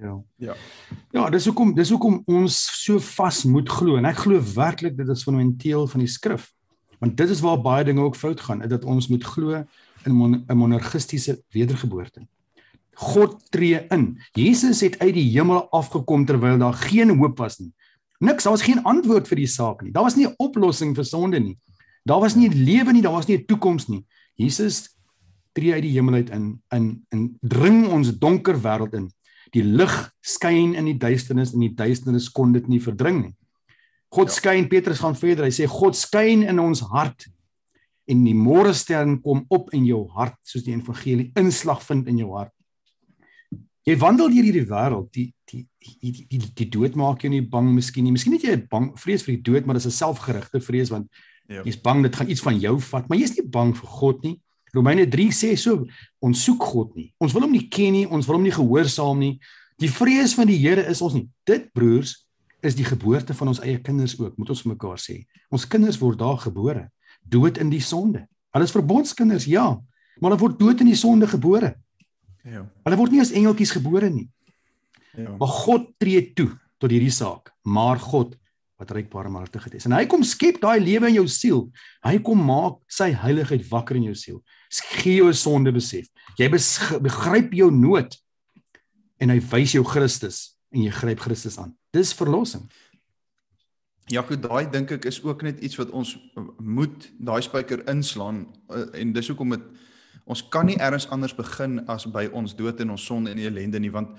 Ja, dis hoekom ons so vas moet glo en ek glo werklik dit is fundamenteel van die skrif. Want dit is waar baie dinge ook fout gaan, dat ons moet glo in 'n monergistiese wedergeboorte. God tree in. Jesus het uit die hemel afgekom terwyl daar geen hoop was nie. Niks, daar was geen antwoord vir die saak nie. Daar was nie 'n oplossing vir sonde nie. Daar was nie 'n lewe nie, daar was nie 'n toekoms nie. Jesus tree uit die hemel uit in dring ons donker wêreld in. Die lig skyn in die duisternis en die duisternis kon dit nie verdring nie. God skyn, Petrus gaan verder, hy sê God skyn in ons hart en die môrestern kom op in jou hart soos die evangelie inslag vind in jou hart. Jy wandel deur hierdie wêreld, die dood maak jou nie bang miskien nie. Miskien het jy 'n bang vrees vir die dood, maar dis 'n selfgerigte vrees want jy's bang dit gaan iets van jou vat, maar jy's nie bang vir God nie. Romeine 3 sê so, ons soek God nie. Ons wil hom nie ken nie, ons wil hom nie gehoorsaam nie. Die vrees van die Here is ons nie. Dit broers is die geboorte van ons eie kinders ook, moet ons vir mekaar sê. Ons kinders word daar gebore, dood in die sonde. Hulle is verbondskinders, ja, maar hulle word dood in die sonde gebore. Hulle word nie as engeltjies gebore nie. Maar God tree toe tot hierdie saak, maar God wat ryk barmhartigheid is. En hy kom skep daai lewe in jou siel. Hy kom maak sy heiligheid wakker in jou siel. Gee jou 'n sonde besef. Jy begryp jou nood en hy wys jou Christus en jy gryp Christus aan. Dis verlossing. Jaco, daai dink ek is ook net iets wat ons moet daai spyker inslaan en dis hoekom ons kan nie eers anders begin as by ons dood en ons sonde en die ellende nie, want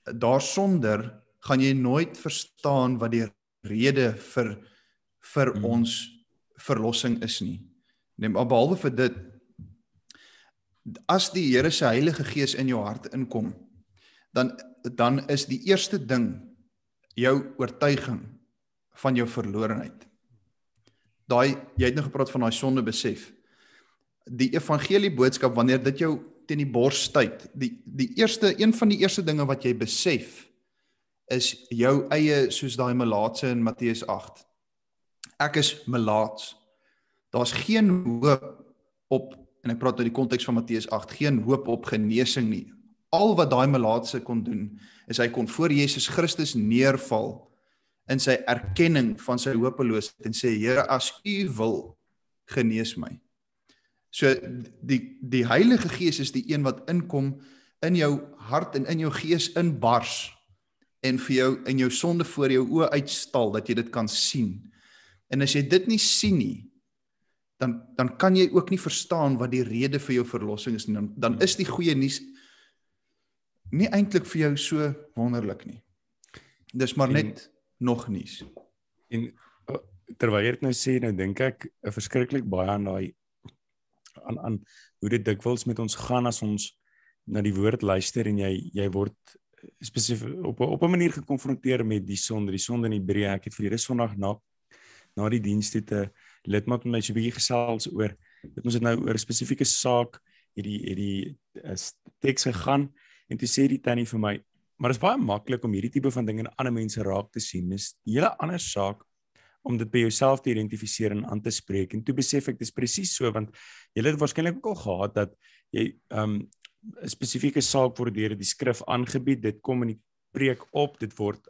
daarsonder gaan jy nooit verstaan wat die rede vir ons verlossing is nie. Maar behalwe vir dit, as die Here se Heilige Gees in jou hart inkom, dan is die eerste ding jou oortuiging van jou verlorenheid. Jy het nou gepraat van daai sonde besef. Die evangelie boodskap, wanneer dit jou teen die bors stuit, een van die eerste dinge wat jy besef, is jou eie, soos daai melaatse in Matteus 8. Ek is melaats. Daar's geen hoop op, en ek praat uit die konteks van Matteus 8, geen hoop op genesing nie. Al wat daai melaatse kon doen, is hy kon voor Jesus Christus neerval in sy erkenning van sy hopeloosheid en sê, Here, as U wil, genees my. So, die Heilige Gees is die een wat inkom in jou hart en in jou gees inbars en vir jou in jou sonde voor jou oë uitstal, dat jy dit kan sien. En as jy dit nie sien nie, dan kan jy ook nie verstaan wat die rede vir jou verlossing is nie. Dan is die goeie nuus nie eintlik vir jou so wonderlik nie. Dis maar net nog nuus. En terwyl jy dit nou sê, nou dink ek verskriklik baie aan hoe dit dikwels met ons gaan as ons na die woord luister en jy word spesifiek op 'n manier gekonfronteer met die sonde in Hebreë. Ek het vir die res vandag na die diens het 'n lidmaat met my so 'n bietjie gesels oor, ons het nou oor 'n spesifieke saak, hierdie teks gegaan en toe sê die tannie vir my, maar dit is baie maklik om hierdie tipe van dinge in ander mense raak te sien. Dis 'n hele ander saak om dit by jouself te identifiseer en aan te spreek. En toe besef ek dis presies so, want jy het waarskynlik ook al gehad dat jy 'n spesifieke saak word deur die skrif aangebied, dit kom in die preek op, dit word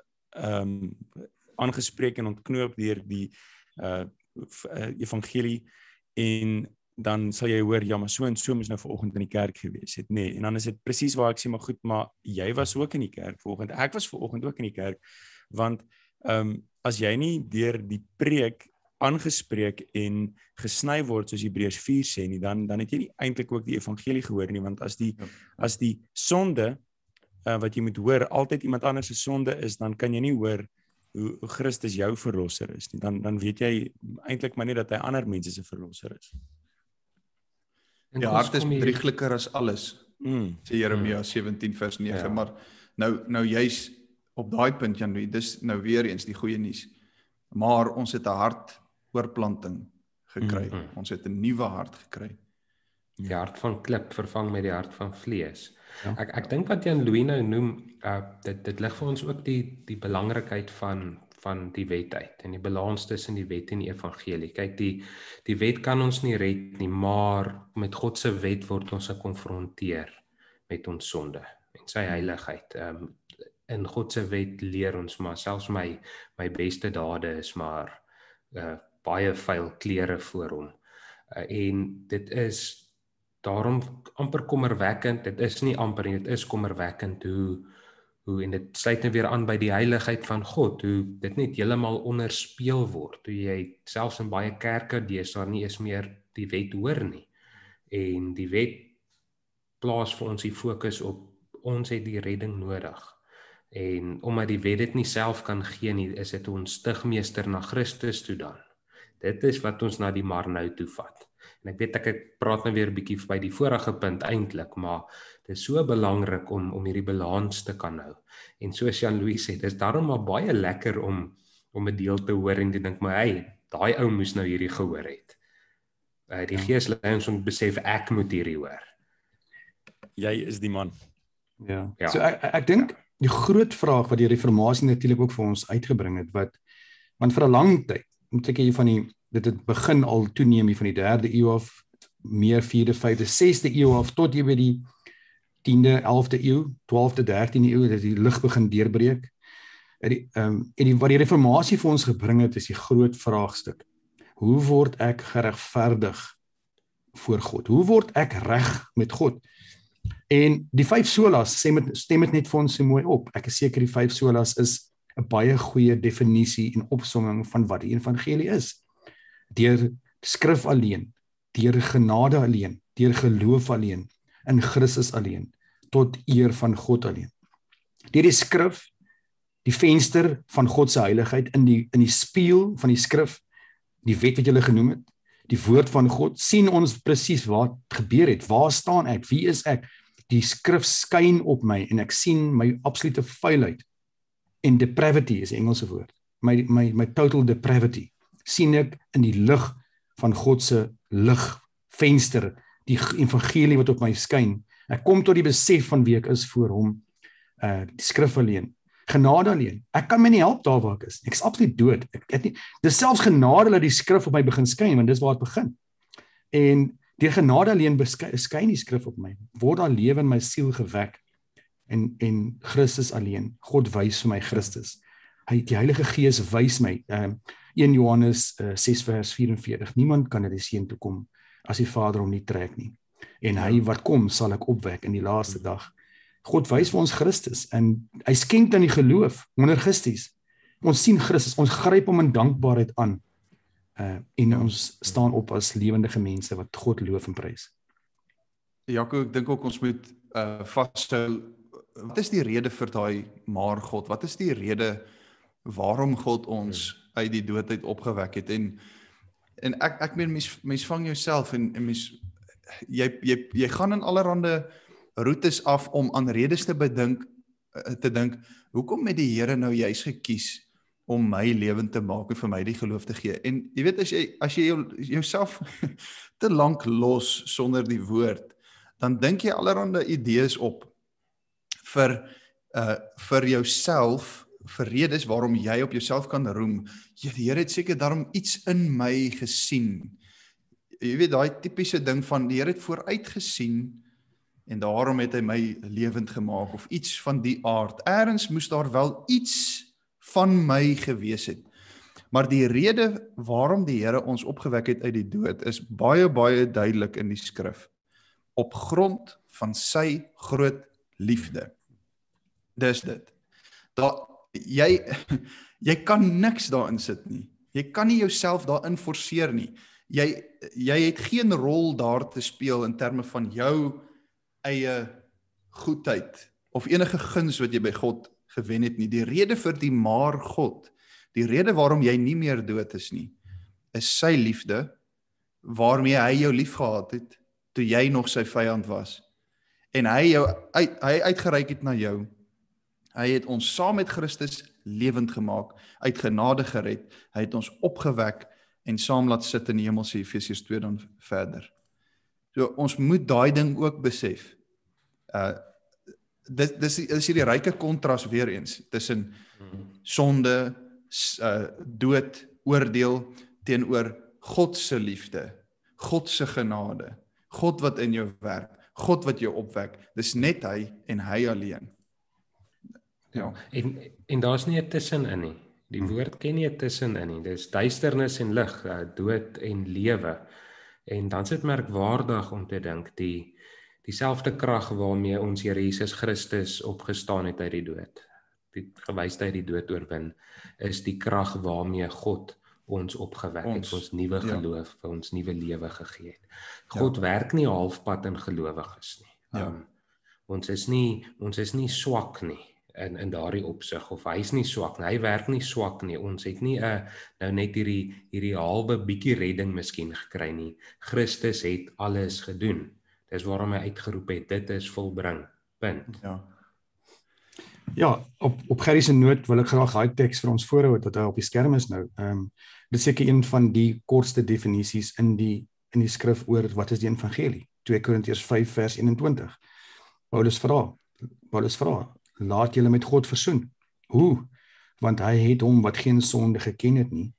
aangespreek en ontknoop deur die evangelie, en dan sal jy hoor, ja, maar so en so moes nou vanoggend in die kerk gewees het, nee, en dan is dit presies waar ek sê, maar goed, maar jy was ook in die kerk vanoggend, ek was vanoggend ook in die kerk, want as jy nie deur die preek aangespreek en gesny word, soos Hebreërs 4 sê nie, dan het jy nie eintlik ook die evangelie gehoor nie, want as die sonde, wat jy moet hoor, altyd iemand anders se sonde is, dan kan jy nie hoor hoe Christus jou verlosser is nie, dan weet jy eintlik maar nie dat hy ander mense se verlosser is. Die hart is bedriegliker as alles, sê Jeremia 17 vers 9, ja. Maar nou juis op daai punt, Jan, dis nou weer eens die goeie nuus, maar ons het 'n hartoorplanting gekry, ons het 'n nuwe hart gekry. Die hart van klip vervang met die hart van vlees. Ja. Ek dink wat Jan Louis nou noem, dit lig vir ons ook die belangrikheid van die wet uit en die balans tussen die wet en die evangelie. Kyk, die wet kan ons nie red nie, maar met God se wet word ons gekonfronteer met ons sonde en sy heiligheid. In God se wet leer ons maar selfs my beste dade is maar baie vuil klere voor hom. En dit is daarom amper kommerwekkend, dit is nie amper nie, dit is kommerwekkend hoe en dit sluit nou weer aan by die heiligheid van God, hoe dit net heeltemal onderspeel word, hoe jy selfs in baie kerke deesdae nie eens meer die wet hoor nie. En die wet plaas vir ons die fokus op ons het die redding nodig. En omdat die wet dit nie self kan gee nie, is dit ons stigmeester na Christus toe dan. Dit is wat ons na die maar nou toe vat. En ek weet ek praat nou weer 'n bietjie by die vorige punt eintlik, maar dit is so belangrik om hierdie balans te kan hou. En soos Jan Louis sê, dit is daarom maar baie lekker om 'n deel te hoor en te dink, maar hey, daai ou moes nou hierdie gehoor het. Die Gees lei ons om besef ek moet hierdie hoor. Jy is die man. Ja. So ek dink die groot vraag wat die reformatie natuurlik ook vir ons uitgebring het, want vir 'n lang tyd, moet ek hier dit het begin al toeneem hier van die 3de eeu af, meer 4de, 5de, 6de eeu af, tot hier by die 10de, 11de eeu, 12de, 13de eeu, dat die lig begin deurbreek. Wat die reformatie vir ons gebring het, is die groot vraagstuk. Hoe word ek geregverdig voor God? Hoe word ek reg met God? En die 5 solas, stem het net vir ons so mooi op. Ek is seker die 5 solas is 'n baie goeie definisie en opsomming van wat die evangelie is. Deur skrif alleen, deur genade alleen, deur geloof alleen, in Christus alleen, tot eer van God alleen. Deur die skrif, die venster van God se heiligheid, in die spieël van die skrif, die wet wat jy genoem het, die woord van God, sien ons presies wat gebeur het, waar staan ek, wie is ek? Die skrif skyn op my en ek sien my absolute vuilheid. En depravity is die Engelse woord. My total depravity sien ek in die lig van God se ligvenster, die evangelie wat op my skyn. Ek kom tot die besef van wie ek is voor hom, die skrif alleen, genade alleen. Ek kan my nie help daar waar ek is. Ek is absoluut dood. Dis selfs genade dat die skrif op my begin skyn, want dis waar dit begin. En deur genade alleen skyn die skrif op my. Word daar lewe in my siel gewek. En Christus alleen. God wys vir my Christus. Die Heilige Gees wys my. 1 Johannes 6 vers 44. Niemand kan na die seun toe kom as die Vader hom nie trek nie. En hy wat kom sal ek opwek in die laaste dag. God wys vir ons Christus en hy skenk dan die geloof, monergisties. Ons sien Christus, ons gryp hom in dankbaarheid aan. En ons staan op as lewendige mense wat God loof en prys. Jaco, ek dink ook ons moet vashou, wat is die rede vir daai maar God? Wat is die rede waarom God ons uit die dood uit opgewek het? En ek meen mens vang jouself en mens jy gaan in allerhande roetes af om aan redes te dink, hoekom het die Here nou juis gekies om my lewend te maak en vir my die geloof te gee? En jy weet, as jy jouself te lank los sonder die woord, dan dink jy allerhande idees op vir jouself, vir redes waarom jy op jouself kan roem. Ja, die Here het seker daarom iets in my gesien. Jy weet, daai tipiese ding van die Here het vooruit gesien en daarom het hy my lewend gemaak of iets van die aard. Eerens moes daar wel iets van my gewees het. Maar die rede waarom die Here ons opgewek het uit die dood is baie, baie duidelik in die skrif. Op grond van sy groot liefde. Dis dit. Jy kan niks daarin sit nie. Jy kan nie jouself daarin forceer nie. Jy het geen rol daar te speel in terme van jou eie goedheid of enige guns wat jy by God gewen het nie. Die rede vir die maar God, die rede waarom jy nie meer dood is nie, is sy liefde waarmee hy jou lief gehad het toe jy nog sy vyand was. En hy uitgereik het na jou. Hy het ons saam met Christus lewend gemaak, uit genade gered. Hy het ons opgewek en saam laat sit in die hemelse Efesiërs 2 dan verder. So ons moet daai ding ook besef. Dis hierdie ryke kontras weer eens tussen sonde, dood, oordeel teenoor God se liefde, God se genade, God wat in jou werk, God wat jou opwek. Dis net hy en hy alleen. Ja, en daar's nie 'n tussenin nie. Die woord ken nie 'n tussenin nie. Dis duisternis en lig, dood en lewe. En dan is dit merkwaardig om te dink dieselfde krag waarmee ons Here Jesus Christus opgestaan het uit die dood, die gewys uit die dood oorwin, is die krag waarmee God ons opgewek het, vir ons nuwe geloof, vir ons nuwe lewe gegee het. God werk nie halfpad in gelowiges nie. Ons is nie swak nie in daardie opsig, of hy is nie swak nie, hy werk nie swak nie. Ons het nie nou net hierdie halwe bietjie redding miskien gekry nie. Christus het alles gedoen. Dis waarom hy uitgeroep het, dit is volbring. Punt. Ja, op Gerrie se noot wil ek graag daai teks vir ons voorhou wat hy op die skerm is nou. Dit is seker een van die kortste definisies in die skrif oor wat is die evangelie. 2 Korintiërs 5 vers 21. Paulus vra, laat julle met God versoen. Hoe? Want hy het hom wat geen sonde geken het nie,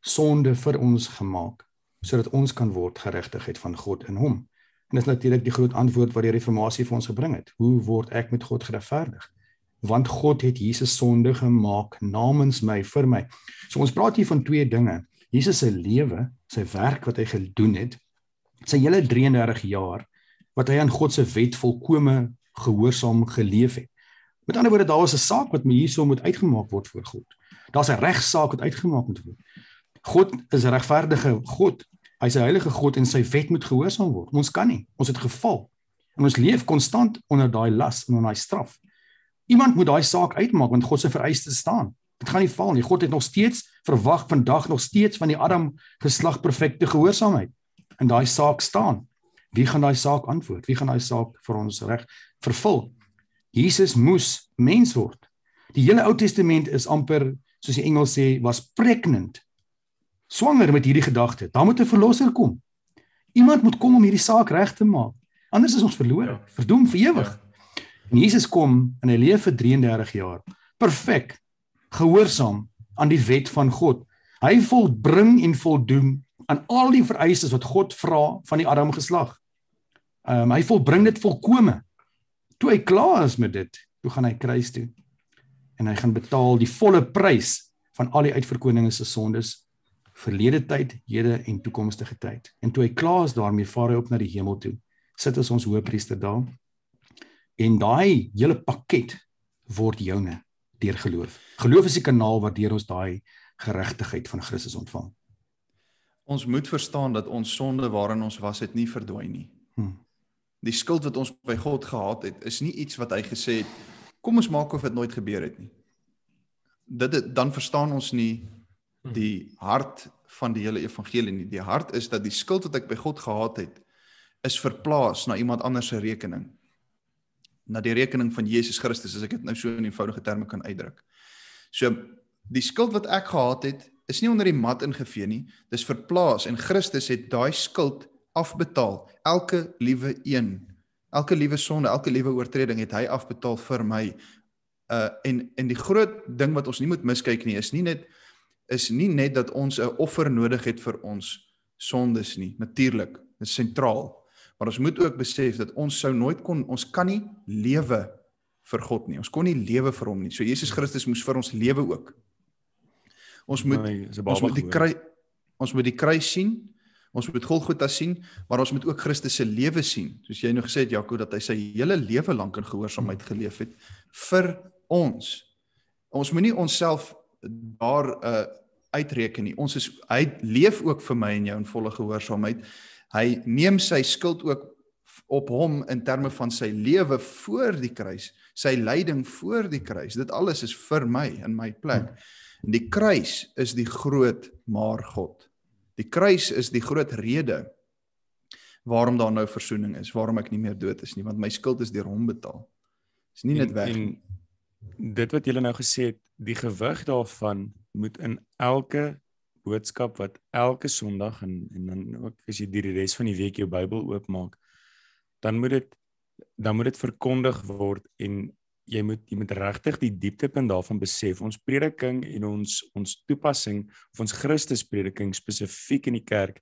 sonde vir ons gemaak, sodat ons kan word geregtigheid van God in hom. En dis natuurlik die groot antwoord wat die reformatie vir ons gebring het. Hoe word ek met God geregverdig? Want God het Jesus sonde gemaak namens my, vir my. So ons praat hier van twee dinge. Jesus se lewe, sy werk wat hy gedoen het, sy hele 33 jaar, wat hy aan God se wet volkome gehoorsaam geleef het. Met ander woorde, daar was 'n saak wat hierso moet uitgemaak word voor God. Daar's 'n regsaak wat uitgemaak moet word. God is 'n regverdige God. Hy's 'n heilige God en sy wet moet gehoorsaam word. Ons kan nie. Ons het geval. En ons leef konstant onder daai las en onder daai straf. Iemand moet daai saak uitmaak want God se vereistes staan. Dit gaan nie val nie. God het nog steeds verwag vandag nog steeds van die Adam geslag perfekte gehoorsaamheid. En daai saak staan. Wie gaan daai saak antwoord? Wie gaan daai saak vir ons reg vervul? Jesus moes mens word. Die hele Ou Testament is amper, soos die Engels sê, was pregnant. Swanger met hierdie gedagte. Daar moet 'n verlosser kom. Iemand moet kom om hierdie saak reg te maak. Anders is ons verlore, verdoem vir ewig. En Jesus kom en hy leef vir 33 jaar. Perfek, gehoorsaam aan die wet van God. Hy volbring en voldoen aan al die vereistes wat God vra van die Adam geslag. Hy volbring dit volkome. Toe hy klaar is met dit, toe gaan hy kruis toe. En hy gaan betaal die volle prys van al die uitverkoninge se sondes, verlede tyd, hede en toekomstige tyd. En toe hy klaar is daarmee, vaar hy op na die hemel toe. Sit as ons hoëpriester daar. En daai hele pakket word joune deur geloof. Geloof is die kanaal waardeur ons daai geregtigheid van Christus ontvang. Ons moet verstaan dat ons sonde waarin ons was het nie verdwyn nie. Die skuld wat ons by God gehad het, is nie iets wat hy gesê het, kom ons maak of dit nooit gebeur het nie. Dan verstaan ons nie die hart van die hele evangelie nie. Die hart is dat die skuld wat ek by God gehad het, is verplaas na iemand anders se rekening. Na die rekening van Jesus Christus, as ek dit nou so in eenvoudige terme kan uitdruk. So, die skuld wat ek gehad het, is nie onder die mat ingevee nie, dis verplaas, en Christus het daai skuld afbetaal, elke liewe een Elke liewe sonde, elke liewe oortreding het hy afbetaal vir my. En die groot ding wat ons nie moet miskyk nie, is nie net dat ons 'n offer nodig het vir ons sondes nie. Natuurlik, dit is sentraal. Maar ons moet ook besef dat ons kan nie lewe vir God nie. Ons kon nie lewe vir hom nie. So Jesus Christus moes vir ons lewe ook. Ons moet die kruis sien, ons moet Golgotha sien, maar ons moet ook Christus se lewe sien. Soos jy nou gesê het, Jaco, dat hy sy hele lewe lank in gehoorsaamheid geleef het vir ons. Ons moenie onsself daar uitreken nie. Hy leef ook vir my en jou in volle gehoorsaamheid. Hy neem sy skuld ook op hom in terme van sy lewe voor die kruis, sy lyding voor die kruis. Dit alles is vir my in my plek. En die kruis is die groot maar God. Die kruis is die groot rede waarom daar nou versoening is, waarom ek nie meer dood is nie, want my skuld is deur hom betaal. Is nie net weg nie. Dit wat julle nou gesê het, die gewig daarvan moet in elke boodskap wat elke Sondag en dan ook as jy die res van die week jou Bybel oopmaak, dan moet dit verkondig word en jy moet regtig die dieptepunt daarvan besef. Ons prediking en ons toepassing of ons Christusprediking spesifiek in die kerk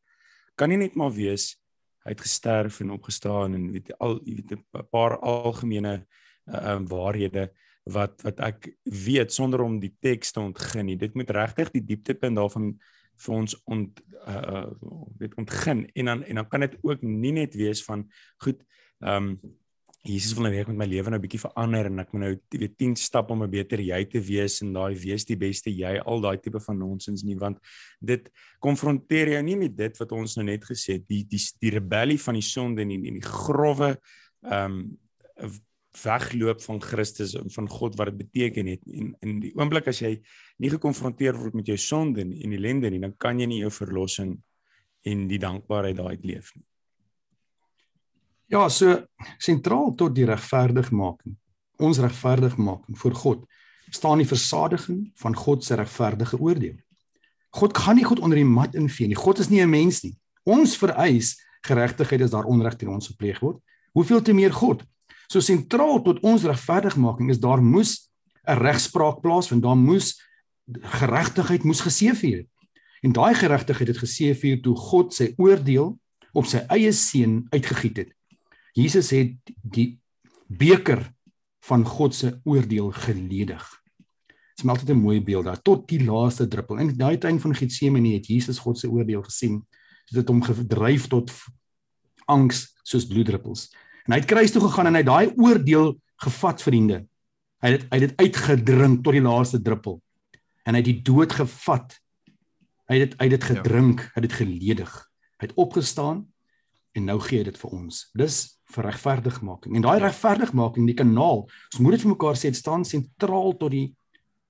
kan nie net maar wees hy het gesterf en opgestaan en weet 'n paar algemene waarhede wat ek weet sonder om die teks te ontgin nie. Dit moet regtig die dieptepunt daarvan vir ons ontgin en dan kan dit ook nie net wees van goed, Jesus wil nou weer met my lewe nou 'n bietjie verander en ek moet nou 10 stap om 'n beter jy te wees en daai wees die beste jy, al daai tipe van nonsens nie, want dit konfronteer jou nie met dit wat ons nou net gesê het, die rebellie van die sonde en die grove wegloop van Christus en van God wat dit beteken het. En die oomblik as jy nie gekonfronteer word met jou sonde en die ellende nie, dan kan jy nie jou verlossing en die dankbaarheid daaruit leef nie. Ja, so sentraal tot die regverdigmaking, ons regverdigmaking voor God, staan die versadiging van God se regverdige oordeel. God gaan nie goed onder die mat invee nie. God is nie 'n mens nie. Ons vereis geregtigheid as daar onreg teen ons gepleeg word. Hoeveel te meer God? So sentraal tot ons regverdigmaking is daar moes 'n regspraak plaasvind, daar moes geregtigheid moes geseëvier. En daai geregtigheid het geseëvier toe God sy oordeel op sy eie seun uitgegiet het. Jesus het die beker van God se oordeel geledig. Dit is altyd 'n mooi beeld daar, tot die laaste druppel. En daai tuin van Getsemane het Jesus God se oordeel gesien. Dit het hom gedryf tot angs soos bloeddruppels. En hy het kruis toe gegaan en hy het daai oordeel gevat, vriende. Hy het dit uitgedrink tot die laaste druppel. En hy het die dood gevat. Hy het dit gedrink, hy het dit geledig. Hy het opgestaan en nou gee hy dit vir ons. Dis vir regverdigmaking. En daai regverdigmaking, die kanaal, ons moet dit vir mekaar sê, dit staan sentraal tot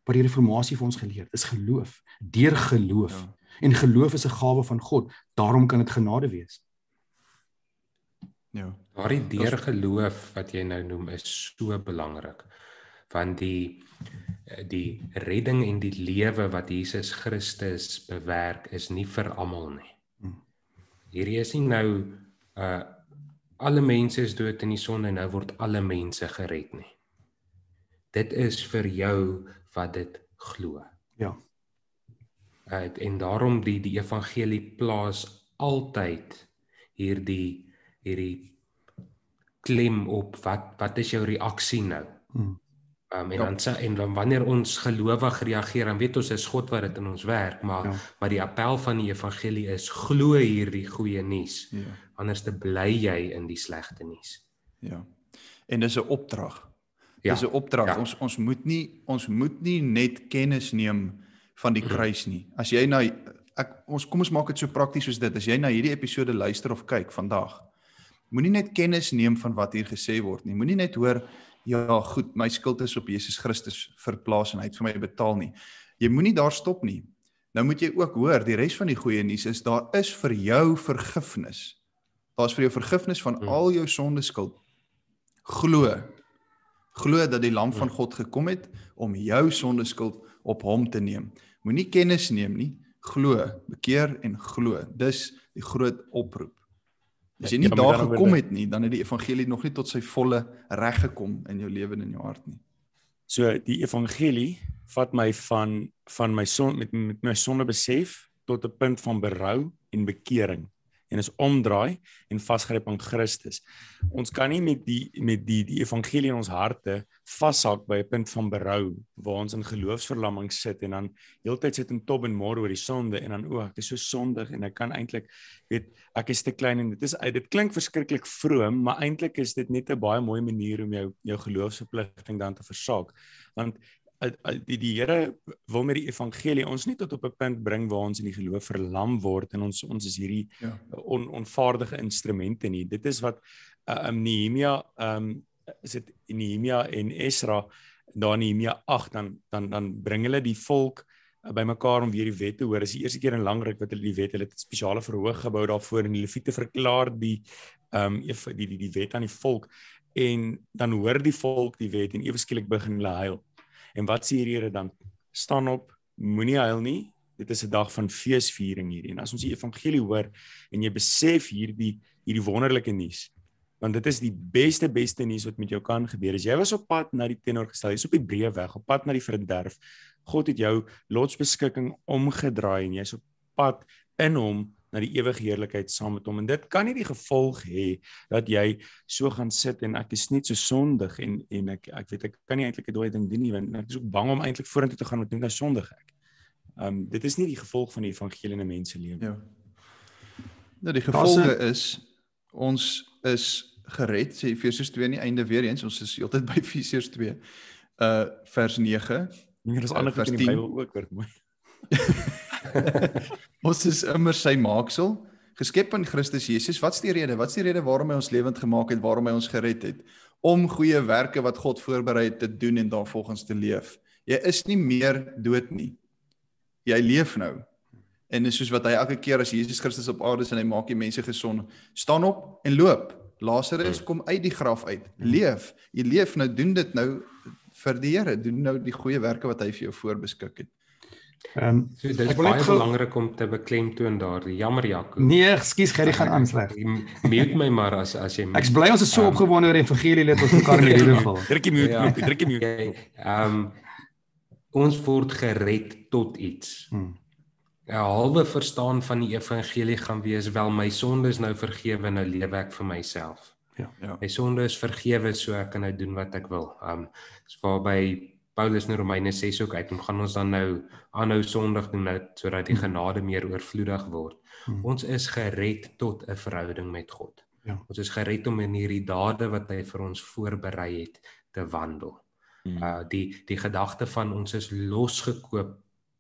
wat die reformatie vir ons geleer het, is geloof, deur geloof. Ja. En geloof is 'n gawe van God, daarom kan dit genade wees. Ja. Daardie deur geloof wat jy nou noem is so belangrik, want die redding en die lewe wat Jesus Christus bewerk is nie vir almal nie. Hierdie is nie nou alle mense is dood in die sonde en nou word alle mense gered nie. Dit is vir jou wat dit glo. Ja. En daarom die evangelie plaas altyd hierdie klem op wat is jou reaksie nou? En dan wanneer ons gelowig reageer, dan weet ons is God wat dit in ons werk, maar die appel van die evangelie is glo hierdie goeie nuus. Ja. Anders te bly jy in die slegte nuus. Ja. En dis 'n opdrag. Dis 'n opdrag. Ja. Ons moet nie net kennis neem van die kruis nie. As jy kom ons maak dit so prakties soos dit. As jy na hierdie episode luister of kyk vandag, moenie net kennis neem van wat hier gesê word nie. Moenie net hoor, ja goed, my skuld is op Jesus Christus verplaas en hy het vir my betaal nie. Jy moenie daar stop nie. Nou moet jy ook hoor, die res van die goeie nuus is, daar is vir jou vergifnis. Daar is vir jou vergifnis van al jou sondeskuld. Glo dat die lam van God gekom het om jou sondeskuld op hom te neem. Moenie kennis neem nie, glo, bekeer en glo. Dis die groot oproep. As jy nie daar gekom het nie, dan het die evangelie nog nie tot sy volle reg gekom in jou lewe en in jou hart nie. So die evangelie vat my van my met my sonde besef tot 'n punt van berou en bekering. En is omdraai en vasgryp aan Christus. Ons kan nie met die evangelie in ons harte vashak by 'n punt van berou waar ons in geloofsverlamming sit en dan heeltyd sit en tob en mor oor die sonde en dan ek is so sondig en ek kan eintlik ek is te klein en dit klink verskriklik vroom, maar eintlik is dit net 'n baie mooi manier om jou geloofsverpligting dan te versaak. Want die Here wil met die evangelie ons nie tot op 'n punt bring waar ons in die geloof verlam word en ons is hierdie onvaardige instrumente nie. Dit is wat Nehemia is dit Nehemia en Esra daar in Nehemia 8 dan bring hulle die volk bymekaar om weer die wet te hoor. Dit is die eerste keer in lang ruk wat hulle die wet, hulle het 'n spesiale verhoog gebou daarvoor en die Lewiete verklaar die wet aan die volk en dan hoor die volk die wet en ewe skielik begin hulle huil. En wat sê die Here dan? Staan op, moenie huil nie. Dit is 'n dag van feesviering hierdie. En as ons die evangelie hoor en jy besef hierdie wonderlike nuus, want dit is die beste nuus wat met jou kan gebeur. As jy was op pad na die teenoorgestel, jy's op die breë weg, op pad na die verderf. God het jou lotsbeskikking omgedraai en jy's op pad in hom na die ewige heerlikheid saam met hom. En dit kan nie die gevolg hê dat jy so gaan sit en ek is net so sondig en ek weet ek kan nie eintlik 'n ding doen nie want ek is ook bang om eintlik vorentoe te gaan met nou sondig ek. Dit is nie die gevolg van die evangelie in 'n mens se lewe. Ja. Nou die gevolge is ons is gered, sê Efesiërs 2 nie einde weer eens, ons is heeltyd by Efesiërs 2 vers 9. Daar is ander goed in die Bybel ook word mooi. Ons is immer sy maaksel, geskep in Christus Jesus. Wat is die rede? Wat is die rede waarom hy ons lewend gemaak het, waarom hy ons gered het? Om goeie werke wat God voorberei het te doen en daarvolgens te leef. Jy is nie meer dood nie. Jy leef nou. En dis soos wat hy elke keer as Jesus Christus op aarde is en hy maak die mense gesond, staan op en loop. Lazarus kom uit die graf uit. Leef. Jy leef nou, doen dit nou vir die Here, doen nou die goeie werke wat hy vir jou voorbeskik het. So dit is baie belangrik om te beklemtoon daar. Jammer Jaco. Nee, ekskuus, Gerry gaan aan sleg. Mute my maar as jy Ek's bly ons is so opgewonde oor die evangelie dat ons mekaar in hierdie geval. Drukkie mute. Ons word gered tot iets. 'n Halwe verstaan van die evangelie gaan wees wel my sonde is nou vergewe, nou lewe ek vir myself. Ja. My sonde is vergewe so ek kan nou doen wat ek wil. Dis waarby Paulus in Romeine 6 ook uit, en gaan ons dan nou aanhou sondig doen sodat die genade meer oorvloedig word. Ons is gered tot 'n verhouding met God. Ja. Ons is gered om in hierdie dade wat hy vir ons voorberei het te wandel. Die gedagte van ons is losgekoop,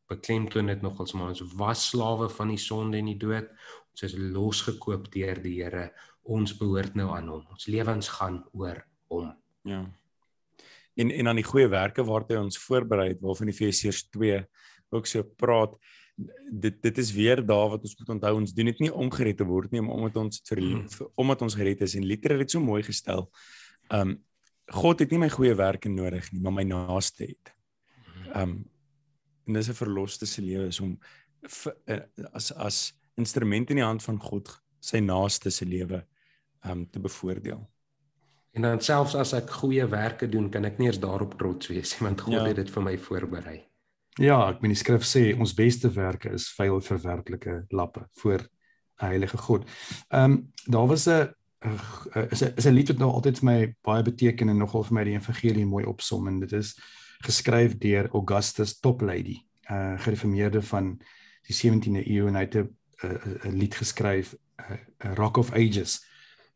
beklemtoon dit nogals, maar ons was slawe van die sonde en die dood. Ons is losgekoop deur die Here. Ons behoort nou aan hom. Ons lewens gaan oor hom. Ja. En aan die goeie werke waartoe ons voorberei het, waarvan Efesiërs 2 ook so praat, dit is weer daar wat ons moet onthou, ons doen dit nie om gered te word nie, maar omdat ons gered is, en Luther het dit so mooi gestel, God het nie my goeie werke nodig nie, maar my naaste het. En dis 'n verloste se lewe, is om as instrument in die hand van God, sy naaste se lewe te bevoordeel. En dan selfs as ek goeie werke doen, kan ek nie eens daarop trots wees, want God het dit vir my voorberei. Ja, ek meen die skrif sê, ons beste werke is vuil verwerklike lappe voor 'n heilige God. Daar was 'n lied wat nou altyd vir my baie beteken en nogal vir my die evangelie mooi opsom, en dit is geskryf deur Augustus Toplady, gereformeerde van die 17de eeu, en hy het 'n lied geskryf, Rock of Ages.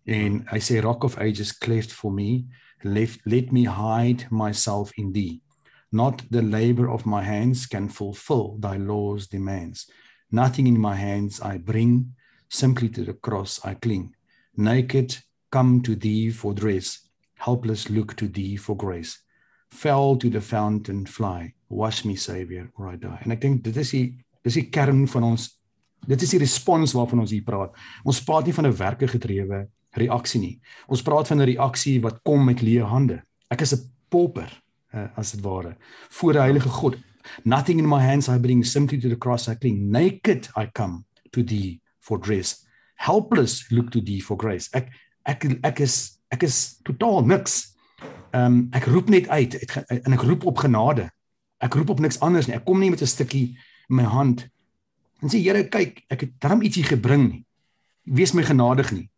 En hy sê, Rock of Ages cleft for me, let me hide myself in thee. Not the labor of my hands can fulfill thy law's demands. Nothing in my hands I bring, simply to the cross I cling. Naked, come to thee for dress, helpless look to thee for grace. Fell to the fountain fly, wash me Savior, or I die. En ek dink, dit is die kern van ons, dit is die respons waarvan ons hier praat. Ons praat nie van 'n werke gedrewe reaksie nie. Ons praat van 'n reaksie wat kom met leë hande. Ek is 'n pauper, as dit ware, voor die heilige God. Nothing in my hands I bring, simply to the cross I cling. Naked I come to thee for dress, helpless look to thee for grace. Ek is totaal niks. Ek roep net uit en ek roep op genade. Ek roep op niks anders nie. Ek kom nie met 'n stukkie in my hand en sê, Here, kyk, ek het daarom ietsie gebring nie. Wees my genadig nie.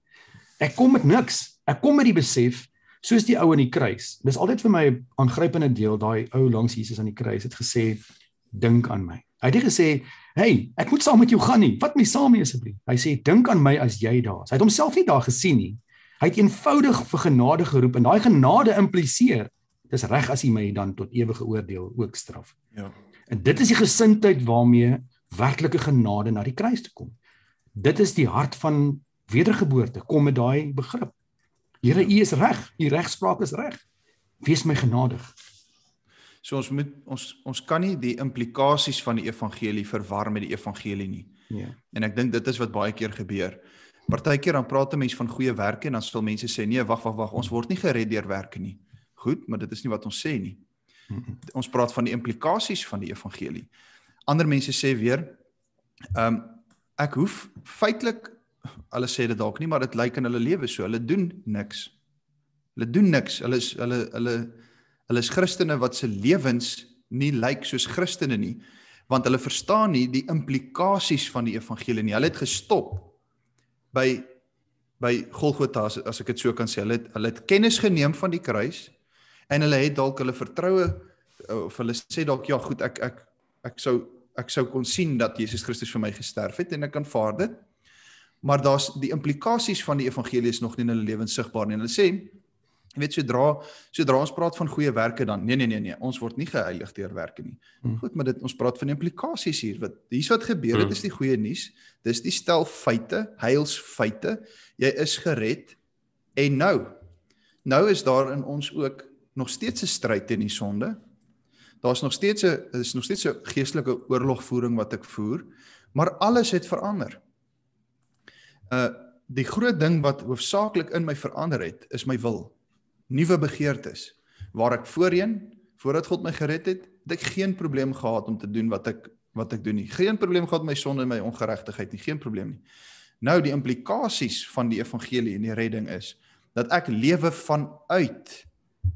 Ek kom met niks. Ek kom met die besef, soos die ou aan die kruis. Dis altyd vir my 'n aangrypende deel, daai ou langs Jesus aan die kruis het gesê, dink aan my. Hy het nie gesê, hey, ek moet saam met jou gaan nie. Vat my saam nie asseblief. Hy sê, dink aan my as jy daar is. Hy het homself nie daar gesien nie. Hy het eenvoudig vir genade geroep en daai genade impliseer, dis reg as hy my dan tot ewige oordeel ook straf. Ja. En dit is die gesindheid waarmee werklike genade na die kruis toe kom. Dit is die hart van wedergeboorte, kom met daai begrip. Here, U is reg, U regspraak is reg. Wees my genadig. So ons kan nie die implikasies van die evangelie verwar met die evangelie nie. Ja. En ek dink dit is wat baie keer gebeur. Partykeer dan praat 'n mens van goeie werke en dan sal mense sê, nee, wag, ons word nie gered deur werke nie. Goed, maar dit is nie wat ons sê nie. Ons praat van die implikasies van die evangelie. Ander mense sê weer, ek hoef feitelik, hulle sê dit dalk nie, maar dit lyk in hulle lewe so, hulle doen niks. Hulle is Christene wat se lewens nie lyk soos Christene nie, want hulle verstaan nie die implikasies van die evangelie nie. Hulle het gestop by Golgotha, as ek dit so kan sê. Hulle het kennis geneem van die kruis en hulle het dalk hulle vertroue, of hulle sê dalk, ja goed, ek sou kon sien dat Jesus Christus vir my gesterf het en ek aanvaar dit. Maar daar's die implikasies van die evangelie is nog nie in hulle lewens sigbaar nie. En hulle sê, jy weet, sodra ons praat van goeie werke dan, nee, ons word nie geheilig deur werke nie. Goed, maar ons praat van implikasies hier. Hier's wat gebeur, dit is die goeie nuus. Dis die stel feite, heilsfeite. Jy is gered en nou is daar in ons ook nog steeds 'n stryd teen die sonde. Daar's nog steeds 'n geestelike oorlogvoering wat ek voer, maar alles het verander. Die groot ding wat hoofsaaklik in my verander het, is my wil. Nuwe begeertes. Waar ek voordat God my gered het ek geen probleem gehad om te doen wat ek doen nie. Geen probleem gehad met my sonde en my ongeregtigheid nie, geen probleem nie. Nou die implikasies van die evangelie en die redding is, dat ek lewe vanuit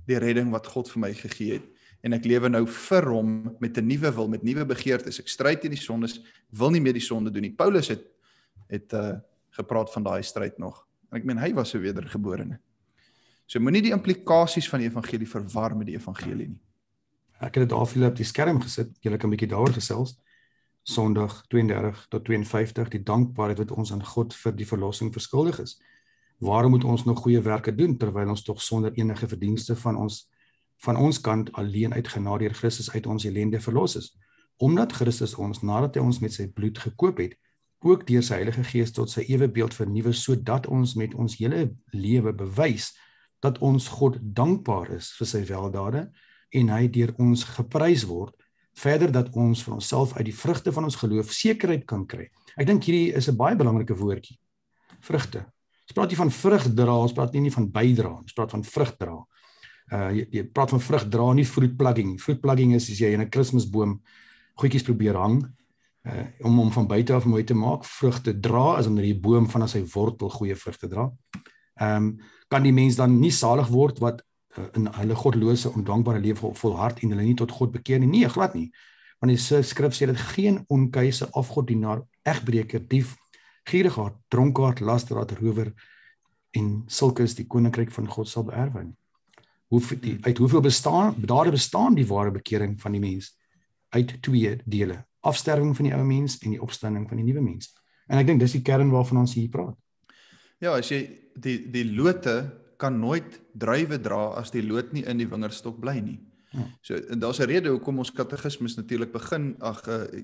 die redding wat God vir my gegee het. En ek lewe nou vir hom met 'n nuwe wil, met nuwe begeertes. Ek stryd teen die sondes, wil nie meer die sonde doen nie. Paulus het gepraat van daai stryd nog. En ek meen, hy was 'n wedergeborene. So moenie die implikasies van die evangelie verwar met die evangelie nie. Ek het dit al op die skerm gesit, julle kan 'n bietjie daaroor gesels. Sondag 32 tot 52, die dankbaarheid wat ons aan God vir die verlossing verskuldig is. Waarom moet ons nog goeie werke doen, terwyl ons tog sonder enige verdienste van ons kant alleen uit genade deur Christus uit ons ellende verlos is? Omdat Christus ons, nadat hy ons met sy bloed gekoop het, ook deur sy Heilige Gees tot sy ewebeeld vernuwe, sodat ons met ons hele lewe bewys dat ons God dankbaar is vir sy weldade en hy deur ons geprys word, verder dat ons vir onsself uit die vrugte van ons geloof sekerheid kan kry. Ek dink hierdie is 'n baie belangrike woordjie. Vrugte. Ons praat nie van vrug dra, ons praat nie van bydra, ons praat van vrug dra. Jy praat van vrug dra, nie fruit plugging nie. Fruit plugging is as jy in 'n Kersboom goedjies probeer hang, om hom van buite af mooi te maak. Vrugte dra is wanneer die boom van sy wortel goeie vrugte dra. Kan die mens dan nie salig word wat in hulle godlose ondankbare lewe volhard en hulle nie tot God bekeer nie? Nee, glad nie. Want die skrif sê dat geen onkeuse, afgoddienaar, egbreker, dief, gierigaard, dronkaard, lasteraar, rower en sulke is die koninkryk van God sal beerwe nie. Uit hoeveel dade bestaan die ware bekering van die mens? Uit 2 dele. Afsterwing van die ou mens en die opstanding van die nuwe mens. En ek dink dis die kern waarvan ons hier praat. Ja, as jy die lote kan nooit druiwe dra as die loot nie in die wingerdstok bly nie. Ja. So daar's 'n rede hoekom ons katekismes natuurlik begin,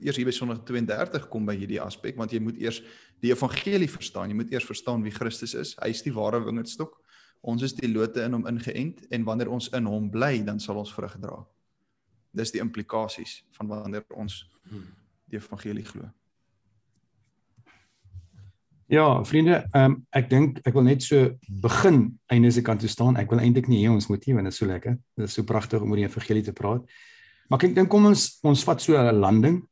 eers hier by Sondag 32 kom by hierdie aspek, want jy moet eers die evangelie verstaan. Jy moet eers verstaan wie Christus is. Hy is die ware wingerdstok. Ons is die lote in hom ingeënt en wanneer ons in hom bly, dan sal ons vrug dra. Dis die implikasies van wanneer ons die evangelie glo. Ja, vriende, ek dink ek wil net so begin einde se kant toe staan. Ek wil eintlik nie hê ons moet nie, want dit is so lekker. Dit is so pragtig om oor die evangelie te praat. Maar ek dink kom ons vat so 'n landing.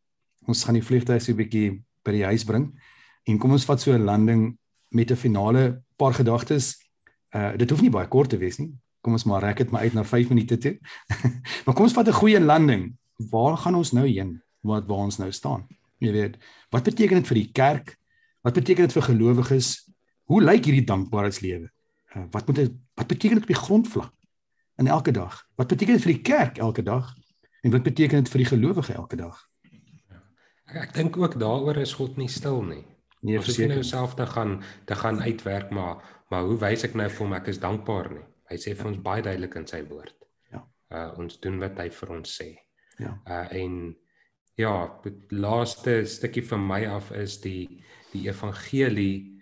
Ons gaan die vliegtuig so 'n bietjie by die huis bring en kom ons vat so 'n landing met 'n finale paar gedagtes. Dit hoef nie baie kort te wees nie. Kom ons maar rek dit maar uit na 5 minute toe. Maar kom ons vat 'n goeie landing. Waar gaan ons nou heen? Waar ons nou staan? Jy weet, wat beteken dit vir die kerk? Wat beteken dit vir gelowiges? Hoe lyk hierdie dankbaarheidslewe? Wat beteken dit op die grondvlak in elke dag? Wat beteken dit vir die kerk elke dag? En wat beteken dit vir die gelowige elke dag? Ek dink ook daaroor is God nie stil nie. Nee, Ons hoef nie nou self te gaan uitwerk, maar hoe wys ek nou vir hom ek is dankbaar nie? Hy sê vir ons baie duidelik in sy woord. Ja. Ons doen wat hy vir ons sê. Ja. En ja, die laaste stukkie van my af is die evangelie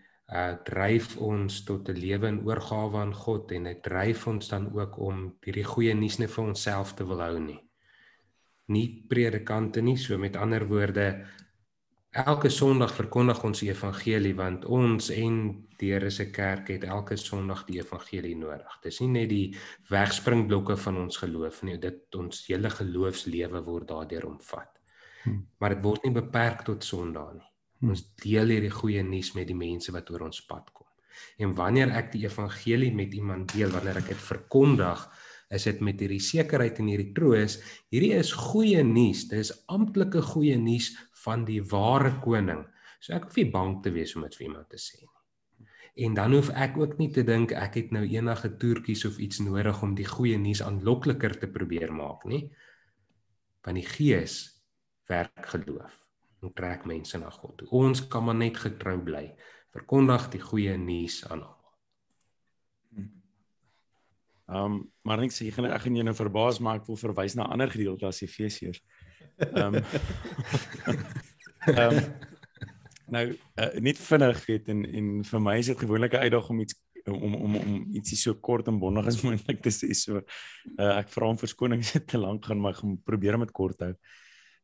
dryf ons tot 'n lewe in oorgawe aan God, en dit dryf ons dan ook om hierdie goeie nuus nie vir onsself te wil hou nie. Nie predikante nie, so met ander woorde, elke Sondag verkondig ons die evangelie, want ons en die Here se kerk het elke Sondag die evangelie nodig. Dis nie net die wegspringblokke van ons geloof nie, ons hele geloofslewe word daardeur omvat. Maar dit word nie beperk tot Sondag nie. Ons deel hierdie goeie nuus met die mense wat oor ons pad kom. En wanneer ek die evangelie met iemand deel, wanneer ek dit verkondig, is dit met hierdie sekerheid en hierdie troos, hierdie is goeie nuus, dit is amptelike goeie nuus van die ware koning. So ek hoef nie bang te wees om dit vir iemand te sê nie. En dan hoef ek ook nie te dink ek het nou enige toertjies of iets nodig om die goeie nuus aanlokliker te probeer maak nie. Want die Gees werk geloof en trek mense na God toe. Ons kan maar net getrou bly. Verkondig die goeie nuus aan almal. Maar ek sê, ek gaan jou nou verbaas, maar ek wil verwys na 'n ander gedeelte as Efesiërs. Nou, net vinnig weet, en vir my is dit gewoonlik 'n uitdaging om ietsie so kort en bondig as moontlik te sê. So, ek vra om verskoning as dit te lank gaan, maar ek gaan probeer om dit kort te hou.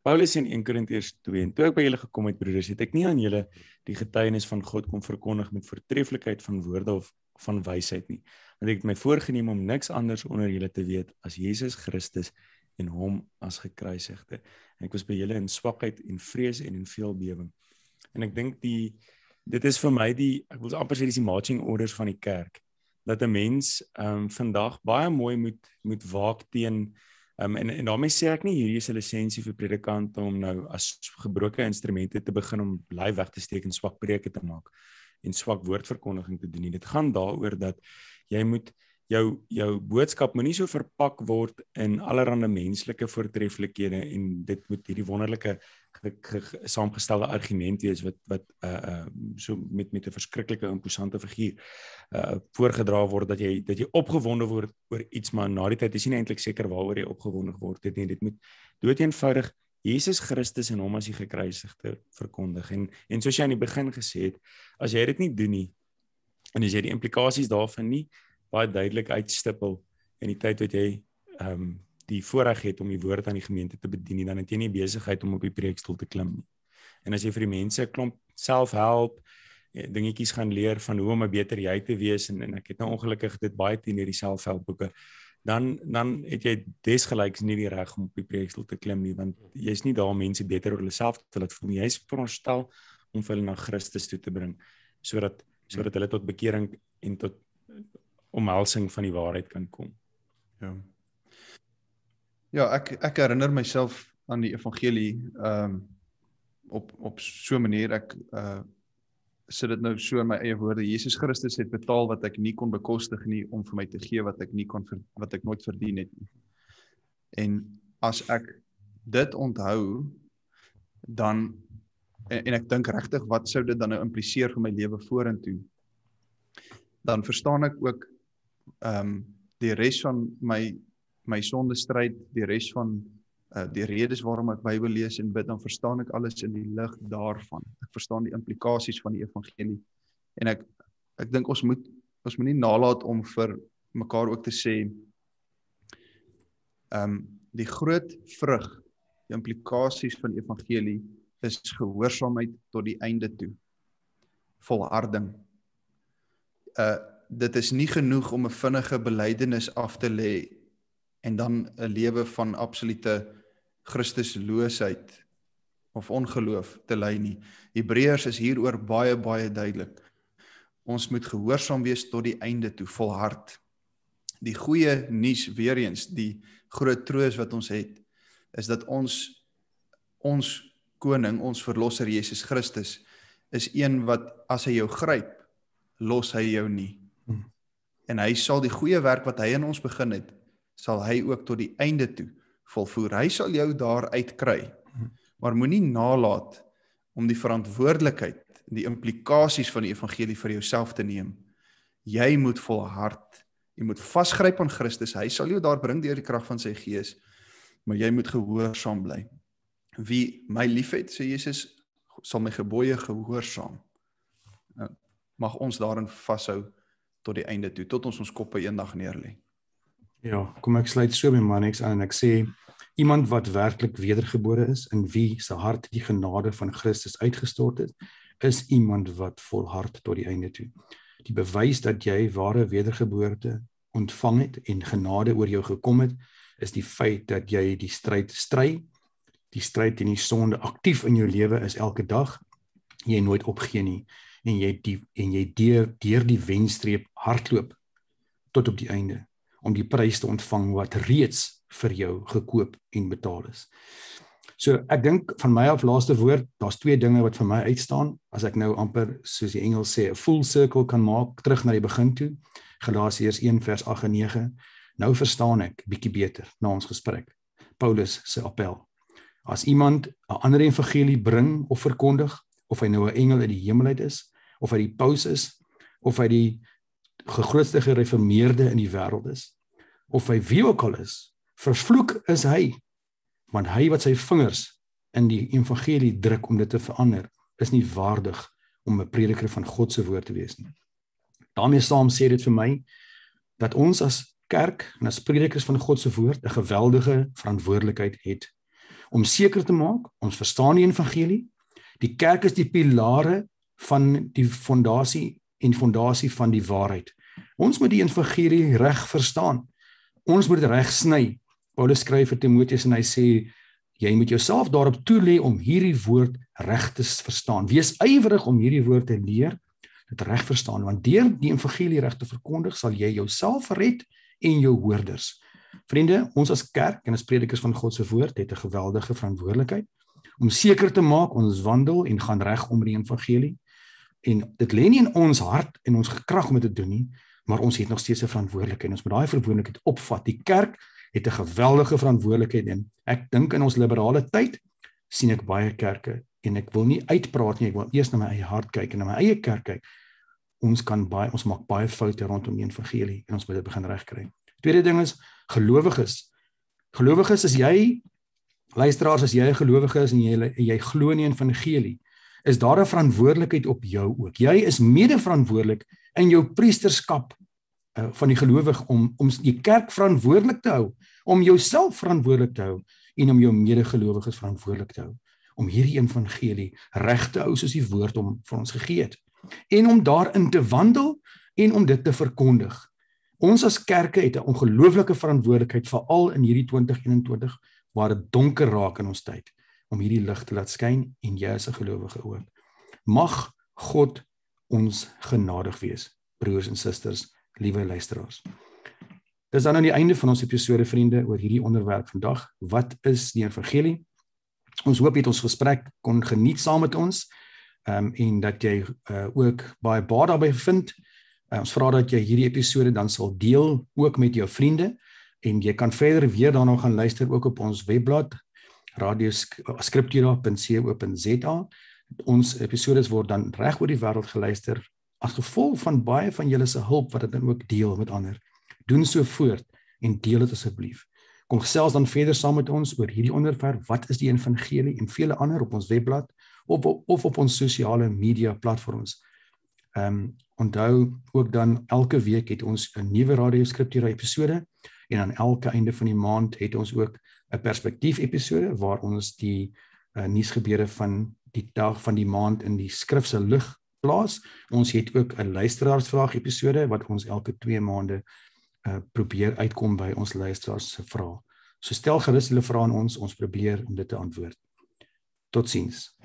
Paulus in 1 Korintiërs 2, en toe ek by julle gekom het, broeders, het ek nie aan julle die getuienis van God kom verkondig met voortreffelikheid van woorde of van wysheid nie, want ek het my voorgenem om niks anders onder julle te weet as Jesus Christus en hom as gekruisigde. En ek was by julle in swakheid en vrees en in veel bewing. En ek dink dit is vir my ek wil amper sê dis die marching orders van die kerk, dat 'n mens vandag baie mooi moet waak teen. En daarmee sê ek nie hierdie is 'n lisensie vir predikante om nou as gebroke instrumente te begin om bly weg te steek en swak preke te maak en swak woordverkondiging te doen nie. Dit gaan daaroor dat jy moet jou boodskap moenie so verpak word in allerlei menslike voortreffelikhede en dit moet hierdie wonderlike saamgestelde argument wees wat so met 'n verskriklike imposante figuur voorgedra word dat jy opgewonde word oor iets, maar na die tyd is jy nie eintlik seker waaroor jy opgewonde word nie. Dit moet doeteenvoudig Jesus Christus en hom as die gekruisigde verkondig. En soos jy aan die begin gesê het, as jy dit nie doen nie, en as jy die implikasies daarvan nie baie duidelik uitstippel in die tyd wat jy die voorreg het om die woord aan die gemeente te bedien nie, dan het jy nie besigheid om op die preekstoel te klim nie. En as jy vir die mense 'n klomp selfhelp, dingetjies gaan leer van hoe om 'n beter jy te wees, en ek het nou ongelukkig dit baie teenoor die selfhelpboeke, dan het jy desgelyks nie die reg om op die preekstoel te klim nie, want jy's nie daar om mense beter oor hulle self te laat voel nie. Jy's veronderstel om vir hulle na Christus toe te bring, sodat hulle tot bekering en tot omhelsing van die waarheid kan kom. Ja, ek herinner myself aan die evangelie op so 'n manier. Ek sit dit nou so in my eie woorde. Jesus Christus het betaal wat ek nie kon bekostig nie om vir my te gee wat ek nooit verdien het nie. En as ek dit onthou, dan en ek dink regtig, wat sou dit dan nou impliseer vir my lewe vorentoe? Dan verstaan ek ook die res van my sondestryd, die res van die redes waarom ek Bybel lees en bid, dan verstaan ek alles in die lig daarvan. Ek verstaan die implikasies van die evangelie. En ek dink ons moet nie nalat om vir mekaar ook te sê, die groot vrug, die implikasies van die evangelie is gehoorsaamheid tot die einde toe. Volharding. Dit is nie genoeg om 'n vinnige belydenis af te lê en dan 'n lewe van absolute Christusloosheid of ongeloof te lei nie. Hebreërs is hieroor baie, baie duidelik. Ons moet gehoorsaam wees tot die einde toe, volhard. Die goeie nuus, weer eens, die groot troos wat ons het, is dat ons koning, ons verlosser Jesus Christus, is een wat, as hy jou gryp, los hy jou nie. En hy sal die goeie werk wat hy in ons begin het, sal hy ook tot die einde toe volvoer. Hy sal jou daar uitkry, maar moenie nalat om die verantwoordelikheid, die implikasies van die evangelie vir jouself te neem. Jy moet volhard, jy moet vasgryp aan Christus, hy sal jou daar bring deur die krag van sy gees, maar jy moet gehoorsaam bly. Wie my liefhet, sê Jesus, sal my gebooie gehoorsaam. Mag ons daarin vashou tot die einde toe, tot ons koppe eendag neerlê. Ja, kom ek sluit so by Mannix aan en ek sê, iemand wat werklik wedergebore is, in wie se hart die genade van Christus uitgestort het, is iemand wat volhard tot die einde toe. Die bewys dat jy ware wedergeboorte ontvang het en genade oor jou gekom het, is die feit dat jy die stryd stry, die stryd teen die sonde aktief in jou lewe is elke dag, jy nooit opgee nie, en jy deur die wenstreep hardloop tot op die einde, om die prys te ontvang wat reeds vir jou gekoop en betaal is. So ek dink van my af laaste woord, daar's twee dinge wat vir my uitstaan, as ek nou amper, soos die Engels sê, 'n full circle kan maak, terug na die begin toe, Galasiërs 1 vers 8 en 9, nou verstaan ek bietjie beter na ons gesprek, Paulus se appel. As iemand 'n ander evangelie bring of verkondig, of hy nou 'n engel uit die hemel uit is, of hy die paus is, of hy die grootste gereformeerde in die wêreld is, of hy wie ook al is, vervloek is hy, want hy wat sy vingers in die evangelie druk om dit te verander, is nie waardig om 'n prediker van God se woord te wees nie. Daarmee saam sê dit vir my, dat ons as kerk en as predikers van God se woord 'n geweldige verantwoordelikheid het, om seker te maak, ons verstaan die evangelie, die kerk is die pilare van die fondasie van die waarheid. Ons moet die evangelie reg verstaan, ons moet dit reg sny. Paulus skryf vir Timoteus en hy sê, jy moet jouself daarop toelê om hierdie woord reg te verstaan. Wees ywerig om hierdie woord te leer, dit reg verstaan, want deur die evangelie reg te verkondig, sal jy jouself red en jou hoorders. Vriende, ons as kerk en as predikers van God se woord het 'n geweldige verantwoordelikheid om seker te maak ons wandel en gaan reg om die evangelie. En dit lê nie in ons hart en ons krag om dit te doen nie, maar ons het nog steeds 'n verantwoordelikheid. Ons moet daai verantwoordelikheid opvat. Die kerk het 'n geweldige verantwoordelikheid en ek dink in ons liberale tyd sien ek baie kerke en ek wil nie uitpraat nie, ek wil eers na my eie hart kyk en na my eie kerk kyk. Ons maak baie foute rondom die evangelie en ons moet dit begin regkry. Tweede ding is gelowiges. Gelowiges is jy, luisteraars, as jy 'n gelowige is en jy glo in die evangelie, is daar 'n verantwoordelikheid op jou ook. Jy is mede-verantwoordelik in jou priesterskap van die gelowig om die kerk verantwoordelik te hou, om jouself verantwoordelik te hou en om jou medegelowiges verantwoordelik te hou, om hierdie evangelie reg te hou soos die woord hom vir ons gegee het, en om daarin te wandel en om dit te verkondig. Ons as kerke het 'n ongelooflike verantwoordelikheid, veral in hierdie 2021, waar dit donker raak in ons tyd, om hierdie lig te laat skyn, en jy as 'n gelowige ook. Mag God ons genadig wees, broers en susters, liewe luisteraars. Dis dan aan die einde van ons episode, vriende, oor hierdie onderwerp vandag. Wat is die evangelie? Ons hoop jy het ons gesprek kon geniet saam met ons, en dat jy ook baie baat daarby vind. Ons vra dat jy hierdie episode dan sal deel, ook met jou vriende, en jy kan verder weer daarna gaan luister, ook op ons webblad, radioscriptura.co.za. Ons episodes word dan reg oor die wêreld geluister, as gevolg van baie van julle se hulp, wat dit dan ook deel met ander. Doen so voort, en deel dit asseblief. Kom gesels dan verder saam met ons oor hierdie onderwerp, wat is die evangelie, en vele ander op ons webblad, of op ons sosiale media platforms. Onthou ook dan, elke week het ons 'n nuwe Radio Scriptura episode, en aan elke einde van die maand het ons ook 'n perspektief episode, waar ons die nuusgebeure van die dag van die maand in die skrif se lig plaas. Ons het ook 'n luisteraarsvraag episode, wat ons elke 2 maande probeer uitkom by ons luisteraars se vrae. So stel gerus hulle vrae aan ons probeer om dit te antwoord. Totsiens.